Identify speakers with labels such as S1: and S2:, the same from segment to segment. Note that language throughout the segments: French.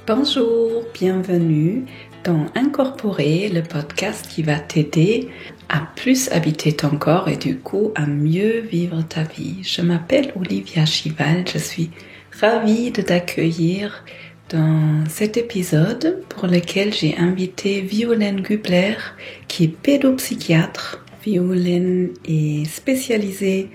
S1: Bonjour, bienvenue dans Incorporer, le podcast qui va t'aider à plus habiter ton corps et du coup à mieux vivre ta vie. Je m'appelle Olivia Chival, je suis ravie de t'accueillir dans cet épisode pour lequel j'ai invité Violaine Gubler qui est pédopsychiatre. Violaine est spécialisée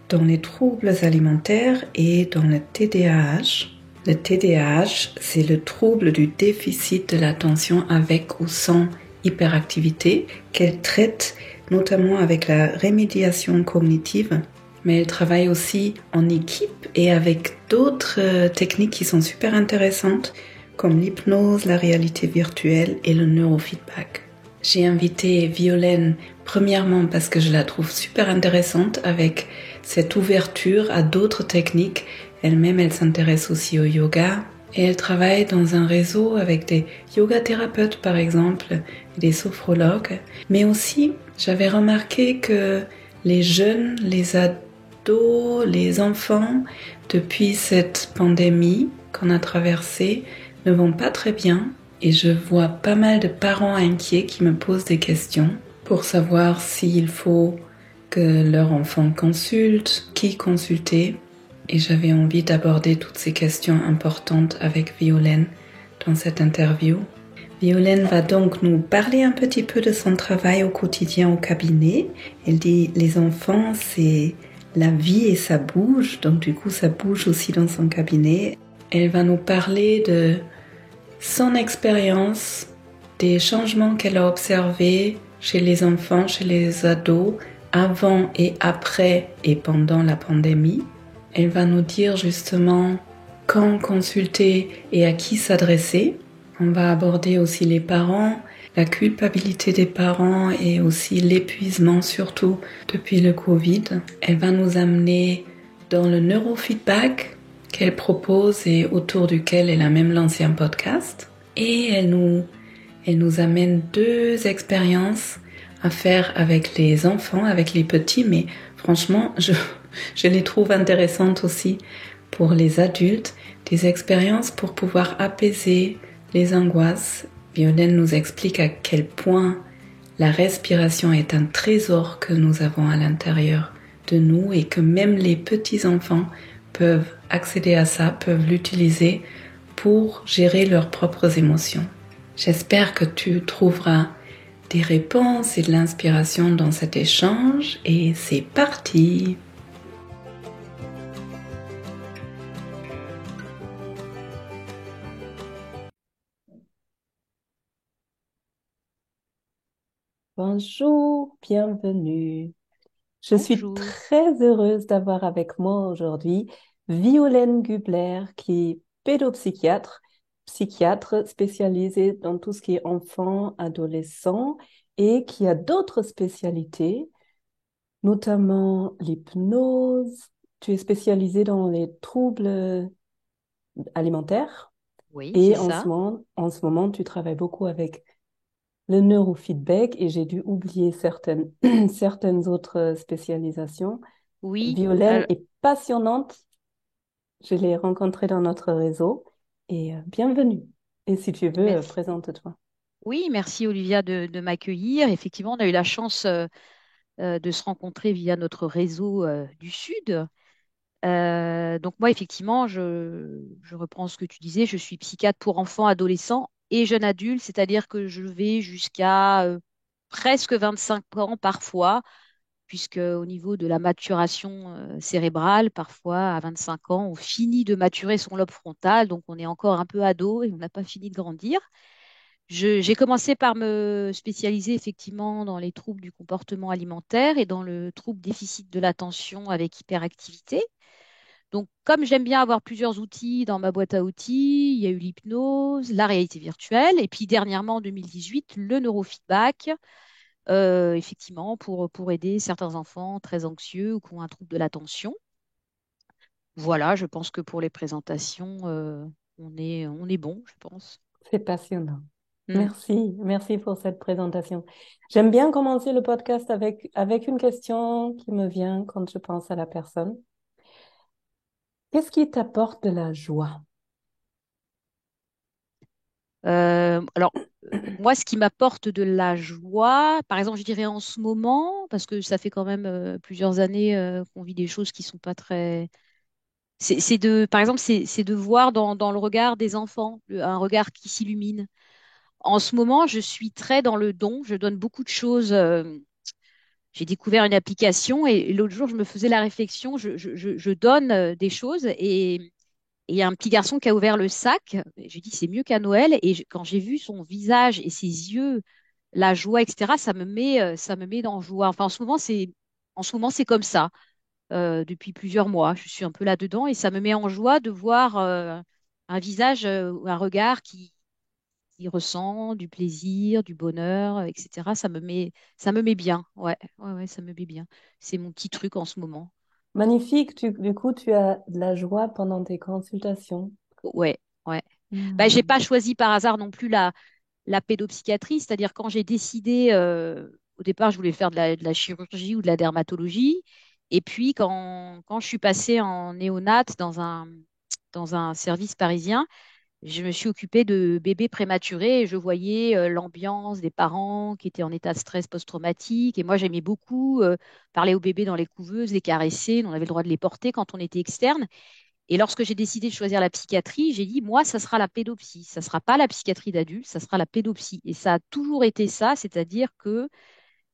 S1: dans les troubles alimentaires et dans le TDAH. Le TDAH, c'est le trouble du déficit de l'attention avec ou sans hyperactivité qu'elle traite notamment avec la remédiation cognitive, mais elle travaille aussi en équipe et avec d'autres techniques qui sont super intéressantes comme l'hypnose, la réalité virtuelle et le neurofeedback. J'ai invité Violaine premièrement parce que je la trouve super intéressante avec cette ouverture à d'autres techniques. Elle-même, elle s'intéresse aussi au yoga et elle travaille dans un réseau avec des yoga-thérapeutes par exemple, des sophrologues. Mais aussi, j'avais remarqué que les jeunes, les ados, les enfants, depuis cette pandémie qu'on a traversée, ne vont pas très bien. Et je vois pas mal de parents inquiets qui me posent des questions pour savoir s'il faut que leur enfant consulte, qui consulter. Et j'avais envie d'aborder toutes ces questions importantes avec Violaine dans cette interview. Violaine va donc nous parler un petit peu de son travail au quotidien au cabinet. Elle dit les enfants, c'est la vie et ça bouge, donc du coup ça bouge aussi dans son cabinet. Elle va nous parler de son expérience, des changements qu'elle a observés chez les enfants, chez les ados, avant et après et pendant la pandémie. Elle va nous dire justement quand consulter et à qui s'adresser. On va aborder aussi les parents, la culpabilité des parents et aussi l'épuisement surtout depuis le Covid. Elle va nous amener dans le neurofeedback qu'elle propose et autour duquel elle a même lancé un podcast. Et elle nous amène deux expériences à faire avec les enfants, avec les petits, mais franchement, je les trouve intéressantes aussi pour les adultes, des expériences pour pouvoir apaiser les angoisses. Violaine nous explique à quel point la respiration est un trésor que nous avons à l'intérieur de nous et que même les petits enfants peuvent accéder à ça, peuvent l'utiliser pour gérer leurs propres émotions. J'espère que tu trouveras des réponses et de l'inspiration dans cet échange et c'est parti! Bonjour, bienvenue. Je suis
S2: Bonjour.
S1: très heureuse d'avoir avec moi aujourd'hui Violaine Gubler, qui est pédopsychiatre, psychiatre spécialisée dans tout ce qui est enfant, adolescent et qui a d'autres spécialités, notamment l'hypnose. Tu es spécialisée dans les troubles alimentaires
S2: Oui, c'est
S1: et
S2: ça.
S1: en ce moment, tu travailles beaucoup avec le neurofeedback et j'ai dû oublier certaines autres spécialisations.
S2: Oui,
S1: Violaine est passionnante. Je l'ai rencontrée dans notre réseau et bienvenue. Et si tu veux,
S2: merci.
S1: présente-toi.
S2: Oui, merci Olivia de m'accueillir. Effectivement, on a eu la chance de se rencontrer via notre réseau du Sud. Donc moi, effectivement, je reprends ce que tu disais. Je suis psychiatre pour enfants, adolescents et jeunes adultes, c'est-à-dire que je vais jusqu'à presque 25 ans parfois, puisque au niveau de la maturation cérébrale, parfois à 25 ans, on finit de maturer son lobe frontal, donc on est encore un peu ado et on n'a pas fini de grandir. J'ai commencé par me spécialiser effectivement dans les troubles du comportement alimentaire et dans le trouble déficit de l'attention avec hyperactivité. Donc, comme j'aime bien avoir plusieurs outils dans ma boîte à outils, il y a eu l'hypnose, la réalité virtuelle, et puis dernièrement en 2018, le neurofeedback, effectivement, pour aider certains enfants très anxieux ou qui ont un trouble de l'attention. Voilà, je pense que pour les présentations, on est bon, je pense.
S1: C'est passionnant.
S2: Hmm.
S1: Merci pour cette présentation. J'aime bien commencer le podcast avec une question qui me vient quand je pense à la personne. Qu'est-ce qui t'apporte de la joie?
S2: Alors, moi, ce qui m'apporte de la joie, par exemple, je dirais en ce moment, parce que ça fait quand même plusieurs années qu'on vit des choses qui sont pas très. Par exemple, c'est de voir dans le regard des enfants, un regard qui s'illumine. En ce moment, je suis très dans le don. Je donne beaucoup de choses. J'ai découvert une application et l'autre jour, je me faisais la réflexion. Je donne des choses et il y a un petit garçon qui a ouvert le sac. J'ai dit, c'est mieux qu'à Noël. Et quand j'ai vu son visage et ses yeux, la joie, etc., ça me met dans joie. Enfin, en ce moment, c'est comme ça. Depuis plusieurs mois, je suis un peu là-dedans et ça me met en joie de voir un visage ou un regard qui ressent du plaisir, du bonheur, etc. Ça me met bien. Ouais, ouais, ouais, ça me met bien. C'est mon petit truc en ce moment.
S3: Magnifique, du coup, tu as de la joie pendant tes consultations.
S2: Ouais, ouais. Ben, j'ai
S3: Hmm.
S2: pas choisi par hasard non plus la pédopsychiatrie, c'est-à-dire quand j'ai décidé, au départ, je voulais faire de la chirurgie ou de la dermatologie, et puis quand je suis passée en néonat dans un service parisien, je me suis occupée de bébés prématurés et je voyais l'ambiance des parents qui étaient en état de stress post-traumatique, et moi j'aimais beaucoup parler aux bébés dans les couveuses, les caresser, on avait le droit de les porter quand on était externe. Et lorsque j'ai décidé de choisir la psychiatrie, j'ai dit, moi, ça sera la pédopsie. Ça sera pas la psychiatrie d'adulte, ça sera la pédopsie. Et ça a toujours été ça, c'est-à-dire que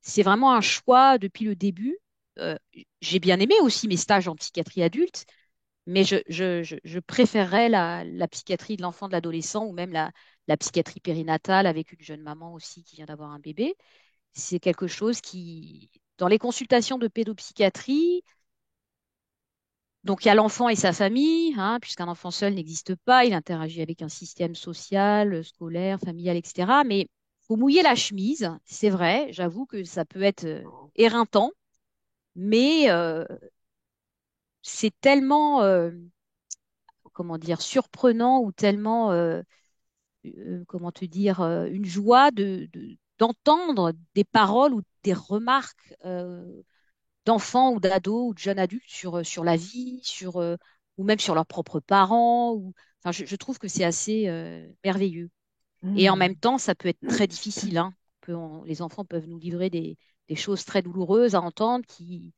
S2: c'est vraiment un choix depuis le début. Euh, j'ai bien aimé aussi mes stages en psychiatrie adulte, mais je préférerais la psychiatrie de l'enfant, de l'adolescent, ou même la psychiatrie périnatale avec une jeune maman aussi qui vient d'avoir un bébé. C'est quelque chose qui, dans les consultations de pédopsychiatrie, donc, il y a l'enfant et sa famille, hein, puisqu'un enfant seul n'existe pas, il interagit avec un système social, scolaire, familial, etc. Mais il faut mouiller la chemise, c'est vrai, j'avoue que ça peut être éreintant, mais c'est tellement, comment dire, surprenant ou tellement, comment te dire, une joie d'entendre des paroles ou des remarques d'enfants ou d'ados ou de jeunes adultes sur la vie, ou même sur leurs propres parents. Enfin, je trouve que c'est assez merveilleux. Et en même
S3: Hmm.
S2: temps, ça peut être très difficile, hein. Les enfants peuvent nous livrer des choses très douloureuses à entendre qui,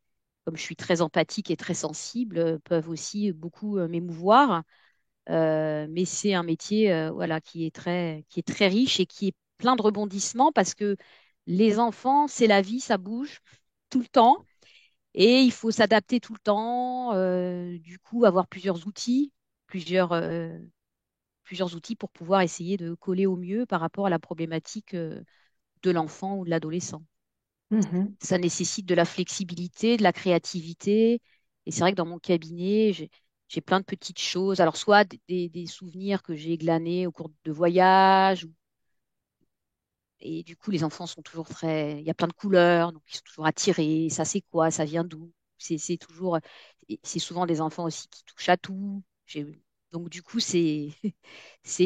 S2: comme je suis très empathique et très sensible, peuvent aussi beaucoup m'émouvoir. Mais c'est un métier voilà, qui est très riche et qui est plein de rebondissements parce que les enfants, c'est la vie, ça bouge tout le temps. Et il faut s'adapter tout le temps, du coup, avoir plusieurs, euh, plusieurs outils pour pouvoir essayer de coller au mieux par rapport à la problématique de l'enfant ou de l'adolescent.
S3: Mhm.
S2: Ça nécessite de la flexibilité, de la créativité. Et c'est vrai que dans mon cabinet, j'ai plein de petites choses. Alors, soit des souvenirs que j'ai glanés au cours de voyages, et du coup, les enfants sont toujours très. Il y a plein de couleurs, donc ils sont toujours attirés. Ça, c'est quoi? Ça vient d'où? C'est toujours. Et c'est souvent des enfants aussi qui touchent à tout. Donc, du coup, c'est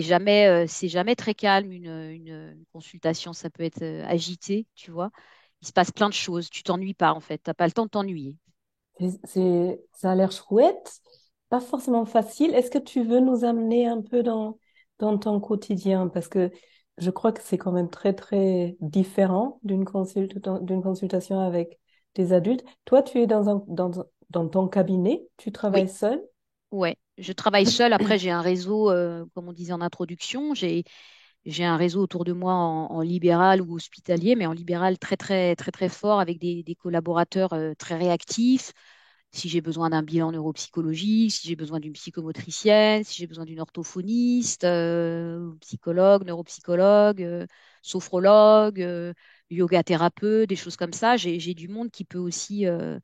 S2: jamais très calme une consultation. Ça peut être agité, tu vois. Il se passe plein de choses. Tu t'ennuies pas, en fait. T'as pas le temps de t'ennuyer.
S3: Ça a l'air chouette, pas forcément facile. Est-ce que tu veux nous amener un peu dans ton quotidien? Parce que je crois que c'est quand même très, très différent d'une consultation avec des adultes. Toi, tu es dans ton cabinet, tu
S2: Oui,
S3: travailles seul?
S2: ouais. Je travaille seule. Après, j'ai un réseau, comme on disait en introduction. J'ai un réseau autour de moi en libéral ou hospitalier, mais en libéral très, très, très, très fort avec des collaborateurs très réactifs. Si j'ai besoin d'un bilan neuropsychologique, si j'ai besoin d'une psychomotricienne, si j'ai besoin d'une orthophoniste, psychologue, neuropsychologue, sophrologue, yoga thérapeute, des choses comme ça. J'ai du monde qui peut aussi euh,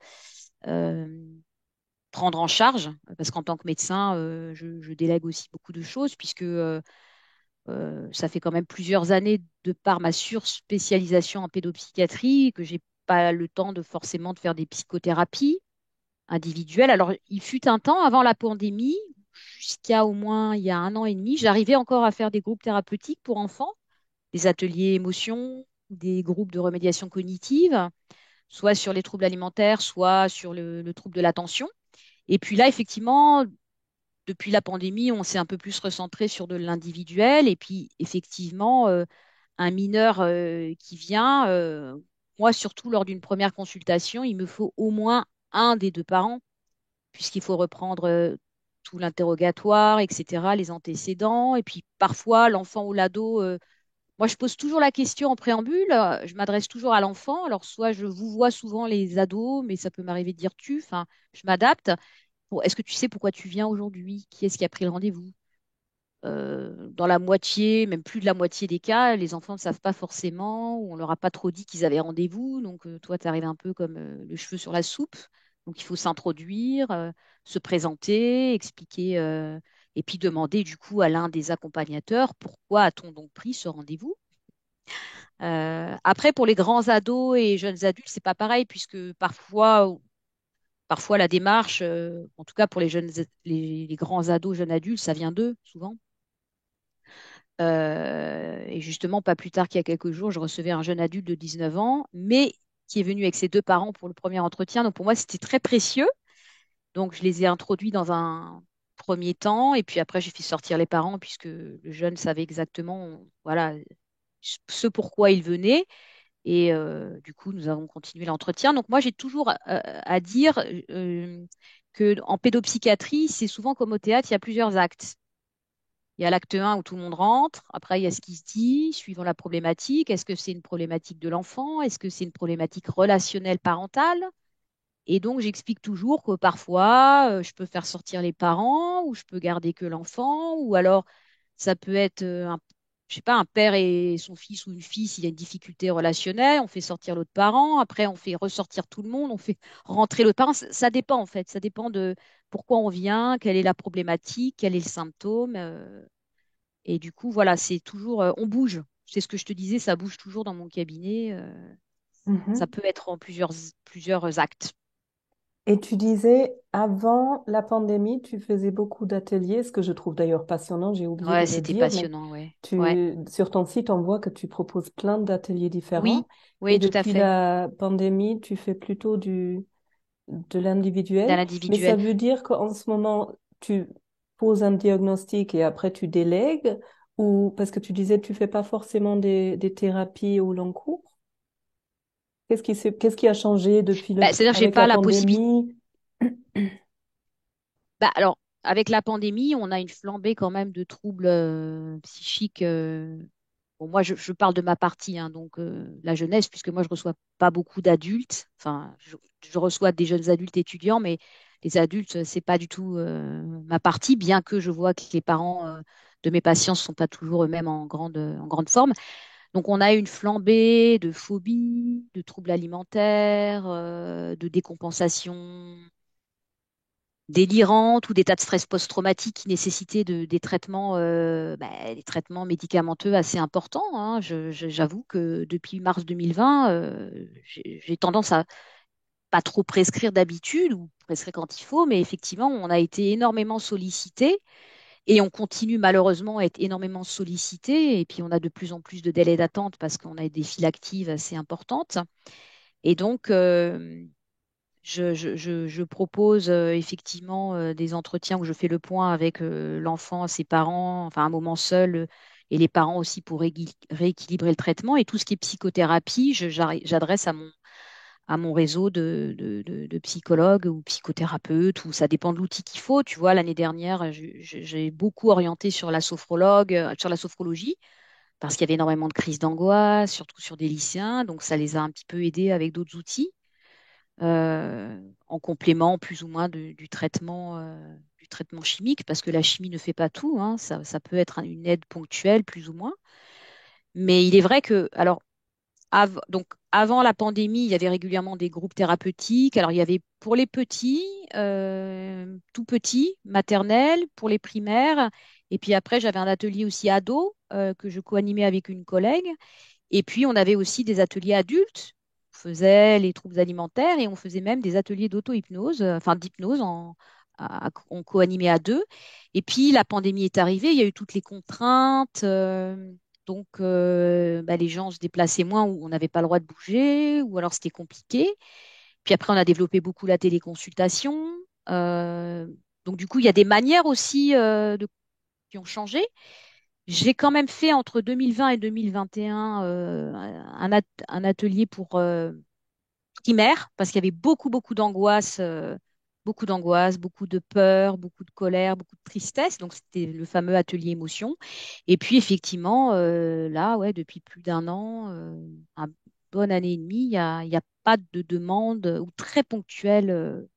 S2: prendre en charge, parce qu'en tant que médecin, je délègue aussi beaucoup de choses, puisque ça fait quand même plusieurs années, de par ma surspécialisation en pédopsychiatrie, que j'ai pas le temps de forcément de faire des psychothérapies individuelles. Alors, il fut un temps avant la pandémie, jusqu'à au moins il y a un an et demi, j'arrivais encore à faire des groupes thérapeutiques pour enfants, des ateliers émotions, des groupes de remédiation cognitive, soit sur les troubles alimentaires, soit sur le trouble de l'attention. Et puis là, effectivement, depuis la pandémie, on s'est un peu plus recentré sur de l'individuel. Et puis, effectivement, un mineur qui vient, moi, surtout lors d'une première consultation, il me faut au moins un des deux parents, puisqu'il faut reprendre tout l'interrogatoire, etc., les antécédents. Et puis, parfois, l'enfant ou l'ado, moi, je pose toujours la question en préambule. Je m'adresse toujours à l'enfant. Alors, soit je vous vois souvent les ados, mais ça peut m'arriver de dire tu. Enfin, je m'adapte. Bon, est-ce que tu sais pourquoi tu viens aujourd'hui? Qui est-ce qui a pris le rendez-vous? Dans la moitié, même plus de la moitié des cas, les enfants ne savent pas forcément, ou on leur a pas trop dit qu'ils avaient rendez-vous. Donc, toi, tu arrives un peu comme le cheveu sur la soupe. Donc, il faut s'introduire, se présenter, expliquer, et puis demander du coup à l'un des accompagnateurs pourquoi a-t-on donc pris ce rendez-vous. Après, pour les grands ados et jeunes adultes, c'est pas pareil, puisque parfois la démarche, en tout cas pour les les grands ados, jeunes adultes, ça vient d'eux souvent. Et justement, pas plus tard qu'il y a quelques jours, je recevais un jeune adulte de 19 ans, mais qui est venu avec ses deux parents pour le premier entretien. Donc pour moi, c'était très précieux. Donc je les ai introduits dans un premier temps, et puis après, j'ai fait sortir les parents, puisque le jeune savait exactement, voilà, ce pourquoi il venait. Et du coup, nous avons continué l'entretien. Donc moi, j'ai toujours à dire que en pédopsychiatrie, c'est souvent comme au théâtre, il y a plusieurs actes. Il y a l'acte 1 où tout le monde rentre. Après, il y a ce qui se dit, suivant la problématique. Est-ce que c'est une problématique de l'enfant? Est-ce que c'est une problématique relationnelle parentale? Et donc, j'explique toujours que parfois, je peux faire sortir les parents, ou je peux garder que l'enfant, ou alors ça peut être je sais pas, un père et son fils ou une fille, s'il y a une difficulté relationnelle, on fait sortir l'autre parent, après on fait ressortir tout le monde, on fait rentrer l'autre parent. Ça dépend en fait, ça dépend de pourquoi on vient, quelle est la problématique, quel est le symptôme. Et du coup, voilà, c'est toujours, on bouge. C'est ce que je te disais, ça bouge toujours dans mon cabinet. Ça
S3: Mhm.
S2: peut être en plusieurs actes.
S3: Et tu disais, avant la pandémie, tu faisais beaucoup d'ateliers, ce que je trouve d'ailleurs passionnant, j'ai oublié
S2: Ouais,
S3: de le
S2: c'était
S3: dire, mais
S2: passionnant, ouais. Ouais.
S3: sur ton site, on voit que tu proposes plein d'ateliers
S2: Oui,
S3: différents.
S2: oui,
S3: Et
S2: tout à
S3: depuis
S2: fait.
S3: la pandémie, tu fais plutôt de
S2: Dans
S3: l'individuel. Mais ça
S2: l'individuel.
S3: veut dire qu'en ce moment, tu poses un diagnostic et après tu délègues, ou parce que tu disais, tu fais pas forcément des thérapies au long cours. Qu'est-ce qui a changé depuis
S2: Bah, c'est-à-dire que j'ai
S3: avec
S2: pas
S3: la
S2: la possibilité.
S3: pandémie?
S2: Bah, alors, avec la pandémie, on a une flambée quand même de troubles psychiques. Bon, moi, je parle de ma partie, hein, donc la jeunesse, puisque moi, je reçois pas beaucoup d'adultes. Enfin, je reçois des jeunes adultes étudiants, mais les adultes, c'est pas du tout ma partie, bien que je vois que les parents de mes patients ne sont pas toujours eux-mêmes en grande forme. Donc, on a une flambée de phobies, de troubles alimentaires, de décompensation délirantes ou d'états de stress post-traumatique qui nécessitaient des traitements médicamenteux assez importants, hein. J'avoue que depuis mars 2020, j'ai tendance à pas trop prescrire d'habitude ou prescrire quand il faut, mais effectivement, on a été énormément sollicité et on continue malheureusement à être énormément sollicité. Et puis, on a de plus en plus de délais d'attente parce qu'on a des files actives assez importantes. Et donc, je propose effectivement des entretiens où je fais le point avec l'enfant, ses parents, enfin un moment seul, et les parents aussi pour rééquilibrer le traitement. Et tout ce qui est psychothérapie, j'adresse à mon réseau de psychologues ou psychothérapeutes, ou ça dépend de l'outil qu'il faut. Tu vois, l'année dernière, j'ai beaucoup orienté sur la sophrologie, parce qu'il y avait énormément de crises d'angoisse, surtout sur des lycéens. Donc, ça les a un petit peu aidés avec d'autres outils en complément plus ou moins du traitement chimique, parce que la chimie ne fait pas tout, hein. Ça peut être une aide ponctuelle, plus ou moins. Mais il est vrai que, alors, donc, avant la pandémie, il y avait régulièrement des groupes thérapeutiques. Alors, il y avait pour les petits, tout petits, maternels, pour les primaires. Et puis après, j'avais un atelier aussi ado que je co-animais avec une collègue. Et puis, on avait aussi des ateliers adultes. On faisait les troubles alimentaires et on faisait même des ateliers d'auto-hypnose, enfin d'hypnose on co-animait à deux. Et puis, la pandémie est arrivée, il y a eu toutes les contraintes. Donc, les gens se déplaçaient moins ou on n'avait pas le droit de bouger ou alors c'était compliqué. Puis après, on a développé beaucoup la téléconsultation. Euh, Donc, du coup, il y a des manières aussi qui ont changé. J'ai quand même fait entre 2020 et 2021 un atelier pour primaire parce qu'il y avait beaucoup d'angoisse, beaucoup de peur, beaucoup de colère, beaucoup de tristesse. Donc, c'était le fameux atelier émotion. Et puis, effectivement, là, ouais, depuis plus d'un an, un bonne année et demie, il y a pas de demande ou très ponctuelle.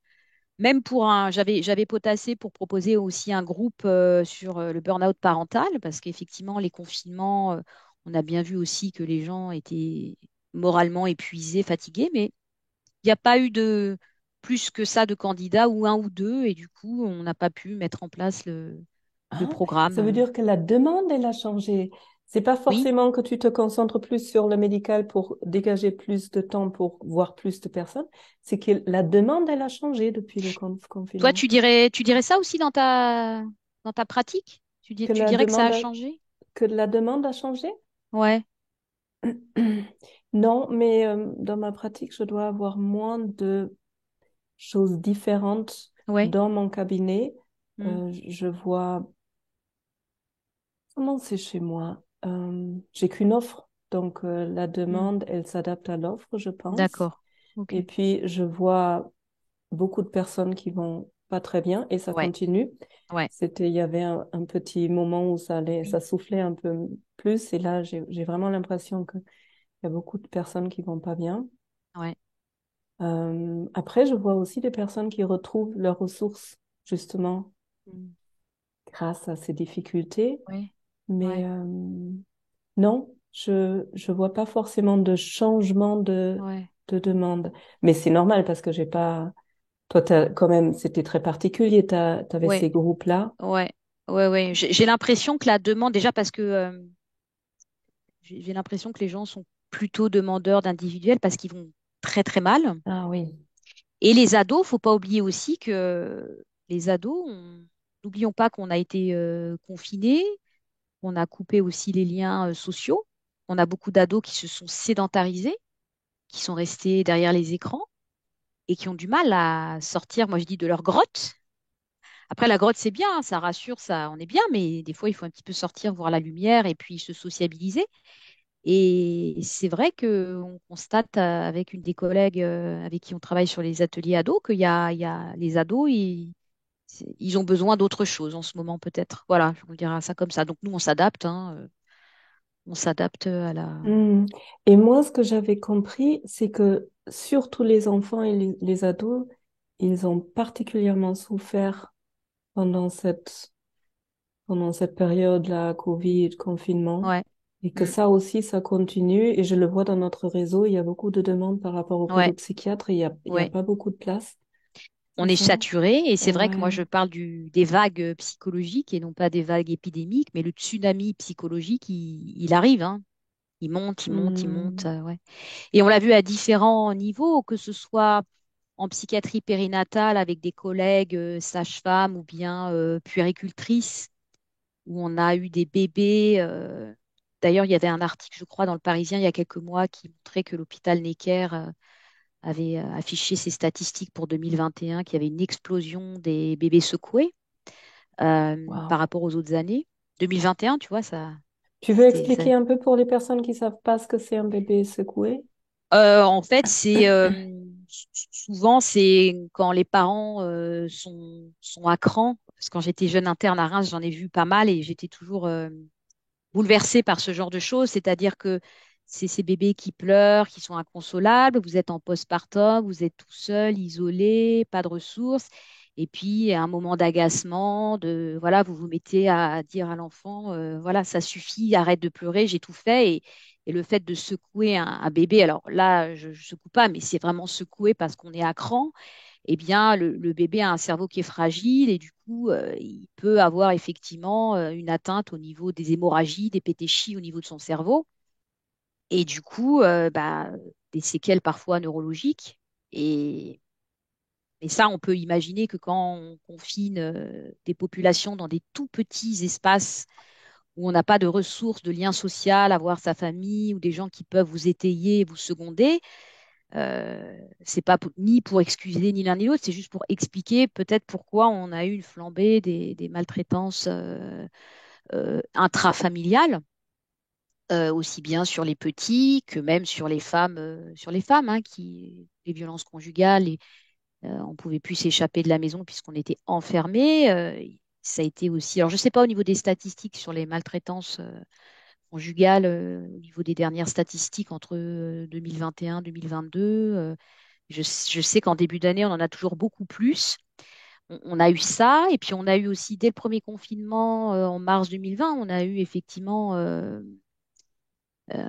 S2: Même pour j'avais potassé pour proposer aussi un groupe sur le burn-out parental, parce qu'effectivement, les confinements, on a bien vu aussi que les gens étaient moralement épuisés, fatigués, mais il n'y a pas eu de plus que ça de candidats ou un ou deux, et du coup, on n'a pas pu mettre en place le
S3: Ah, ça veut
S2: programme.
S3: dire que la demande, elle a changé. C'est pas
S2: Oui,
S3: forcément que tu te concentres plus sur le médical pour dégager plus de temps pour voir plus de personnes. C'est que la demande, elle a changé depuis le
S2: toi,
S3: confinement.
S2: tu dirais ça aussi dans ta pratique?
S3: Que
S2: Tu
S3: la
S2: dirais que ça a
S3: demande a,
S2: changé?
S3: que la demande a changé?
S2: Ouais,
S3: Non, mais dans ma pratique, je dois avoir moins de choses différentes
S2: ouais,
S3: dans mon cabinet.
S2: hmm,
S3: Je vois comment c'est chez moi. J'ai qu'une offre, donc la
S2: hmm,
S3: demande, elle s'adapte à l'offre, je pense.
S2: d'accord, ok,
S3: Et puis, je vois beaucoup de personnes qui vont pas très bien et ça
S2: ouais,
S3: continue.
S2: ouais.
S3: Il y avait un petit moment où ça soufflait un peu plus et là, j'ai vraiment l'impression qu'il y a beaucoup de personnes qui vont pas bien.
S2: Ouais.
S3: Après, je vois aussi des personnes qui retrouvent leurs ressources, justement,
S2: Mm.
S3: grâce à ces difficultés.
S2: Ouais,
S3: Mais
S2: ouais,
S3: non, je vois pas forcément de changement
S2: ouais,
S3: de demande. Mais c'est normal parce que j'ai pas. Toi, quand même, c'était très particulier. T'avais
S2: ouais,
S3: ces groupes-là.
S2: ouais, ouais. J'ai l'impression que la demande, déjà parce que j'ai l'impression que les gens sont plutôt demandeurs d'individuel parce qu'ils vont très très mal.
S3: Ah oui.
S2: Et les ados, faut pas oublier aussi que les ados, n'oublions pas qu'on a été confinés, qu'on a coupé aussi les liens sociaux. On a beaucoup d'ados qui se sont sédentarisés, qui sont restés derrière les écrans et qui ont du mal à sortir, moi je dis, de leur grotte. Après, la grotte, c'est bien, hein, ça rassure, ça, on est bien, mais des fois, il faut un petit peu sortir, voir la lumière et puis se sociabiliser. Et c'est vrai qu'on constate avec une des collègues avec qui on travaille sur les ateliers ados il y a les ados, ils ont besoin d'autre chose en ce moment, peut-être. Voilà, je vous dirais ça comme ça. Donc, nous, on s'adapte, hein, on s'adapte à la.
S3: Hmm. Et moi, ce que j'avais compris, c'est que surtout les enfants et les ados, ils ont particulièrement souffert pendant pendant cette période-là, Covid, confinement.
S2: Ouais,
S3: Et que
S2: mm,
S3: ça aussi, ça continue. Et je le vois dans notre réseau, il y a beaucoup de demandes par rapport aux
S2: ouais,
S3: pédopsychiatres. Il y a
S2: ouais.
S3: pas beaucoup de place,
S2: On
S3: c'est
S2: est
S3: ça?
S2: saturé et c'est vrai que moi
S3: Ouais.
S2: je parle des vagues psychologiques et non pas des vagues épidémiques, mais le tsunami psychologique, il arrive, hein. Il monte,
S3: Hmm.
S2: ouais. Et on l'a vu à différents niveaux, que ce soit en psychiatrie périnatale avec des collègues sages-femmes ou bien puéricultrices, où on a eu des bébés. D'ailleurs, il y avait un article, je crois, dans le Parisien il y a quelques mois qui montrait que l'hôpital Necker avait affiché ses statistiques pour 2021, qu'il y avait une explosion des bébés secoués par
S3: Wow.
S2: rapport aux autres années. 2021, tu vois, ça,
S3: Tu veux
S2: ça.
S3: expliquer un peu pour les personnes qui savent pas ce que c'est un bébé secoué?
S2: En fait, c'est souvent c'est quand les parents sont à cran. Parce que quand j'étais jeune interne à Reims, j'en ai vu pas mal et j'étais toujours bouleversée par ce genre de choses. C'est-à-dire que c'est ces bébés qui pleurent, qui sont inconsolables. Vous êtes en postpartum, vous êtes tout seul, isolé, pas de ressources. Et puis, à un moment d'agacement, de voilà, vous vous mettez à dire à l'enfant, voilà, ça suffit, arrête de pleurer, j'ai tout fait. Et le fait de secouer un bébé, alors là, je ne secoue pas, mais c'est vraiment secoué parce qu'on est à cran, eh bien, le bébé a un cerveau qui est fragile et du coup, il peut avoir effectivement une atteinte au niveau des hémorragies, des pétéchies au niveau de son cerveau et du coup, bah, des séquelles parfois neurologiques. Et, et ça, on peut imaginer que quand on confine des populations dans des tout petits espaces où on n'a pas de ressources, de lien social, avoir sa famille ou des gens qui peuvent vous étayer, vous seconder, C'est pas ni pour excuser ni l'un ni l'autre, c'est juste pour expliquer peut-être pourquoi on a eu une flambée des maltraitances intrafamiliales, aussi bien sur les petits que même sur les femmes, hein, les violences conjugales, on pouvait plus s'échapper de la maison puisqu'on était enfermés. Ça a été aussi, alors je sais pas au niveau des statistiques sur les maltraitances conjugales, au niveau des dernières statistiques entre 2021 et 2022. Je sais qu'en début d'année, on en a toujours beaucoup plus. On a eu ça, et puis on a eu aussi, dès le premier confinement en mars 2020, on a eu effectivement,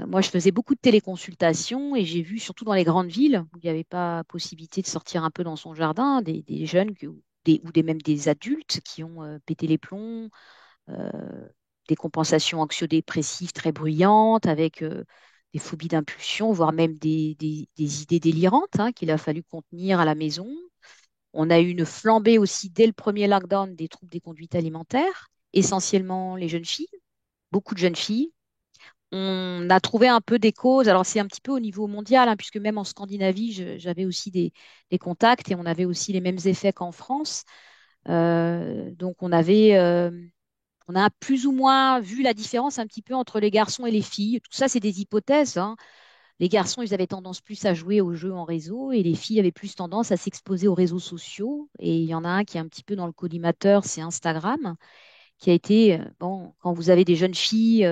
S2: moi je faisais beaucoup de téléconsultations et j'ai vu, surtout dans les grandes villes, où il n'y avait pas possibilité de sortir un peu dans son jardin, des jeunes même des adultes qui ont pété les plombs, euh, des compensations anxio-dépressives très bruyantes, avec des phobies d'impulsion, voire même des idées délirantes, hein, qu'il a fallu contenir à la maison. On a eu une flambée aussi dès le premier lockdown des troubles des conduites alimentaires, essentiellement les jeunes filles, beaucoup de jeunes filles. On a trouvé un peu des causes, alors c'est un petit peu au niveau mondial, hein, puisque même en Scandinavie, j'avais aussi des contacts et on avait aussi les mêmes effets qu'en France. Donc on a plus ou moins vu la différence un petit peu entre les garçons et les filles. Tout ça, c'est des hypothèses, hein. Les garçons, ils avaient tendance plus à jouer aux jeux en réseau et les filles avaient plus tendance à s'exposer aux réseaux sociaux. Et il y en a un qui est un petit peu dans le collimateur, c'est Instagram, qui a été, bon, quand vous avez des jeunes filles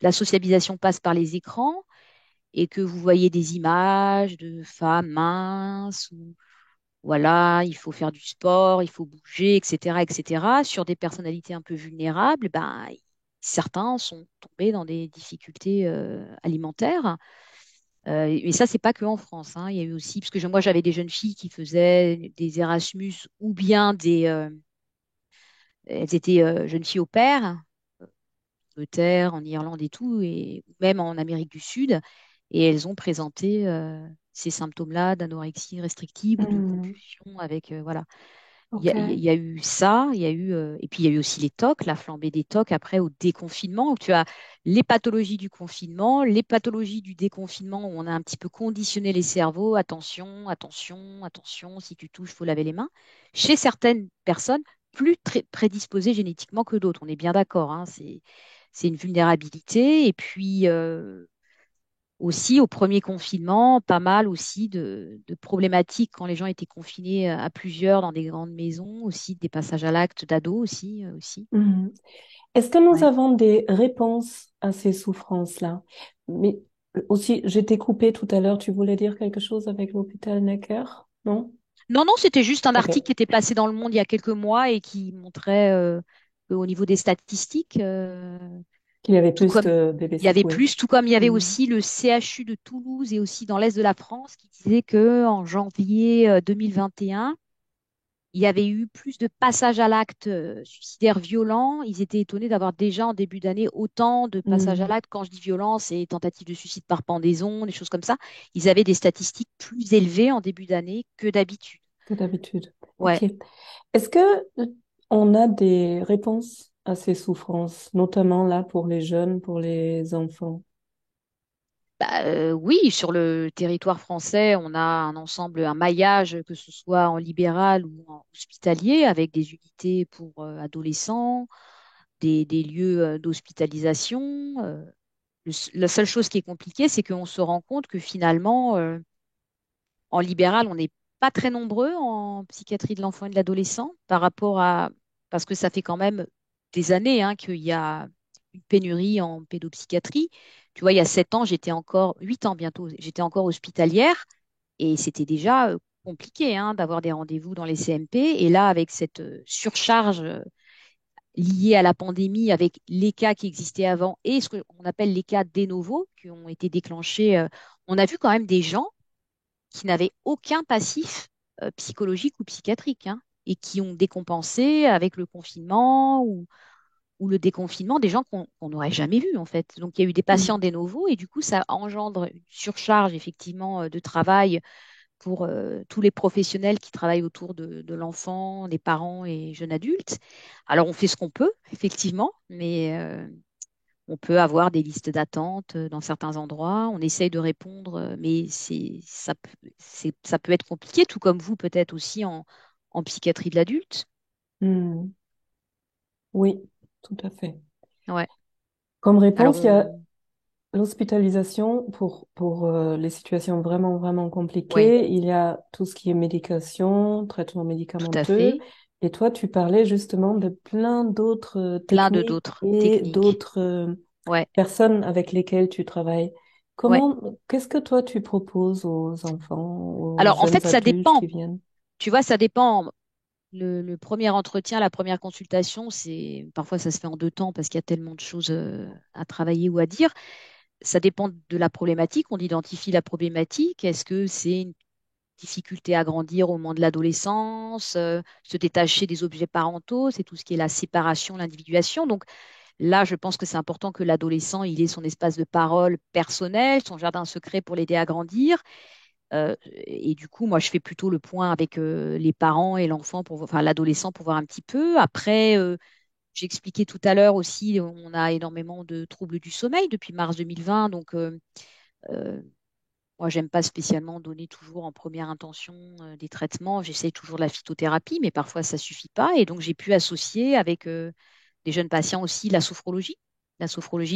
S2: la socialisation passe par les écrans et que vous voyez des images de femmes minces ou voilà, il faut faire du sport, il faut bouger, etc., etc., sur des personnalités un peu vulnérables, ben, certains sont tombés dans des difficultés alimentaires. Et ça, c'est pas que en France, hein. Il y a eu aussi, parce que moi, j'avais des jeunes filles qui faisaient des Erasmus ou bien elles étaient jeunes filles au pair, en Angleterre, en Irlande et tout, et même en Amérique du Sud, et elles ont présenté ces symptômes-là d'anorexie restrictive ou de
S3: Hmm,
S2: compulsion avec, voilà.
S3: ok.
S2: Il y a eu ça, il y a eu, et puis il y a eu aussi les TOC, la flambée des TOC après au déconfinement, où tu as les pathologies du confinement, les pathologies du déconfinement, où on a un petit peu conditionné les cerveaux, attention, attention, attention, si tu touches, il faut laver les mains. Chez certaines personnes, plus prédisposées génétiquement que d'autres, on est bien d'accord, hein, c'est une vulnérabilité, et puis aussi, au premier confinement, pas mal aussi de problématiques quand les gens étaient confinés à plusieurs dans des grandes maisons, aussi des passages à l'acte d'ados aussi, aussi.
S3: Hmm. Est-ce que nous
S2: Ouais.
S3: avons des réponses à ces souffrances-là? Mais aussi, je t'ai coupé tout à l'heure, tu voulais dire quelque chose avec l'hôpital Necker, non?
S2: Non, non, c'était juste un
S3: Ok.
S2: article qui était passé dans Le Monde il y a quelques mois et qui montrait qu'au niveau des statistiques,
S3: Qu'il y avait
S2: tout
S3: plus
S2: comme
S3: de bébés
S2: il y avait
S3: secoués.
S2: plus, tout comme il y avait
S3: Hmm.
S2: aussi le CHU de Toulouse et aussi dans l'Est de la France qui disait que en janvier 2021, il y avait eu plus de passages à l'acte suicidaires violents. Ils étaient étonnés d'avoir déjà en début d'année autant de passages à
S3: Hmm.
S2: l'acte. Quand je dis violence, c'est tentative de suicide par pendaison, des choses comme ça. Ils avaient des statistiques plus élevées en début d'année que d'habitude.
S3: Que d'habitude.
S2: Ouais.
S3: Ok. Est-ce que on a des réponses à ces souffrances, notamment là pour les jeunes, pour les enfants?
S2: Bah, oui, sur le territoire français, on a un ensemble, un maillage, que ce soit en libéral ou en hospitalier, avec des unités pour adolescents, des lieux d'hospitalisation. La seule chose qui est compliquée, c'est qu'on se rend compte que finalement, en libéral, on n'est pas très nombreux en psychiatrie de l'enfant et de l'adolescent par rapport à... Parce que ça fait quand même des années, hein, qu'il y a une pénurie en pédopsychiatrie. Tu vois, il y a 7 ans, 8 ans bientôt, j'étais encore hospitalière et c'était déjà compliqué, hein, d'avoir des rendez-vous dans les CMP. Et là, avec cette surcharge liées à la pandémie avec les cas qui existaient avant et ce qu'on appelle les cas de novo qui ont été déclenchés. On a vu quand même des gens qui n'avaient aucun passif psychologique ou psychiatrique, hein, et qui ont décompensé avec le confinement ou le déconfinement des gens qu'on n'aurait jamais vus en fait. Donc il y a eu des
S3: Hmm.
S2: patients de novo et du coup ça engendre une surcharge effectivement de travail pour tous les professionnels qui travaillent autour de l'enfant, des parents et jeunes adultes. Alors, on fait ce qu'on peut, effectivement, mais On peut avoir des listes d'attente dans certains endroits. On essaye de répondre, mais ça peut être compliqué, tout comme vous peut-être aussi en psychiatrie de l'adulte.
S3: Hmm. Oui, tout à fait.
S2: Ouais.
S3: Comme
S2: Alors
S3: réponse, il y a l'hospitalisation pour les situations vraiment, vraiment
S2: ouais,
S3: compliquées. Il y a tout ce qui est médication, traitement
S2: tout à
S3: médicamenteux.
S2: fait.
S3: Et toi, tu parlais justement de plein d'autres
S2: Plein de
S3: techniques
S2: d'autres
S3: et
S2: techniques.
S3: d'autres
S2: Ouais,
S3: personnes avec lesquelles tu travailles.
S2: ouais.
S3: Qu'est-ce que toi, tu proposes aux enfants, aux
S2: Alors en
S3: jeunes
S2: fait, ça
S3: adultes
S2: dépend.
S3: qui viennent?
S2: Tu vois, ça dépend. Le premier entretien, la première consultation, c'est parfois ça se fait en 2 temps parce qu'il y a tellement de choses à travailler ou à dire. Ça dépend de la problématique. On identifie la problématique. Est-ce que c'est une difficulté à grandir au moment de l'adolescence, se détacher des objets parentaux, c'est tout ce qui est la séparation, l'individuation. Donc là, je pense que c'est important que l'adolescent il ait son espace de parole personnel, son jardin secret pour l'aider à grandir. Et du coup, moi, je fais plutôt le point avec les parents et l'enfant, enfin l'adolescent, pour voir un petit peu. Après, j'ai expliqué tout à l'heure aussi, on a énormément de troubles du sommeil depuis mars 2020. Donc, euh, moi, j'aime pas spécialement donner toujours en première intention des traitements. J'essaye toujours de la phytothérapie, mais parfois ça suffit pas. Et donc, j'ai pu associer avec des jeunes patients aussi la sophrologie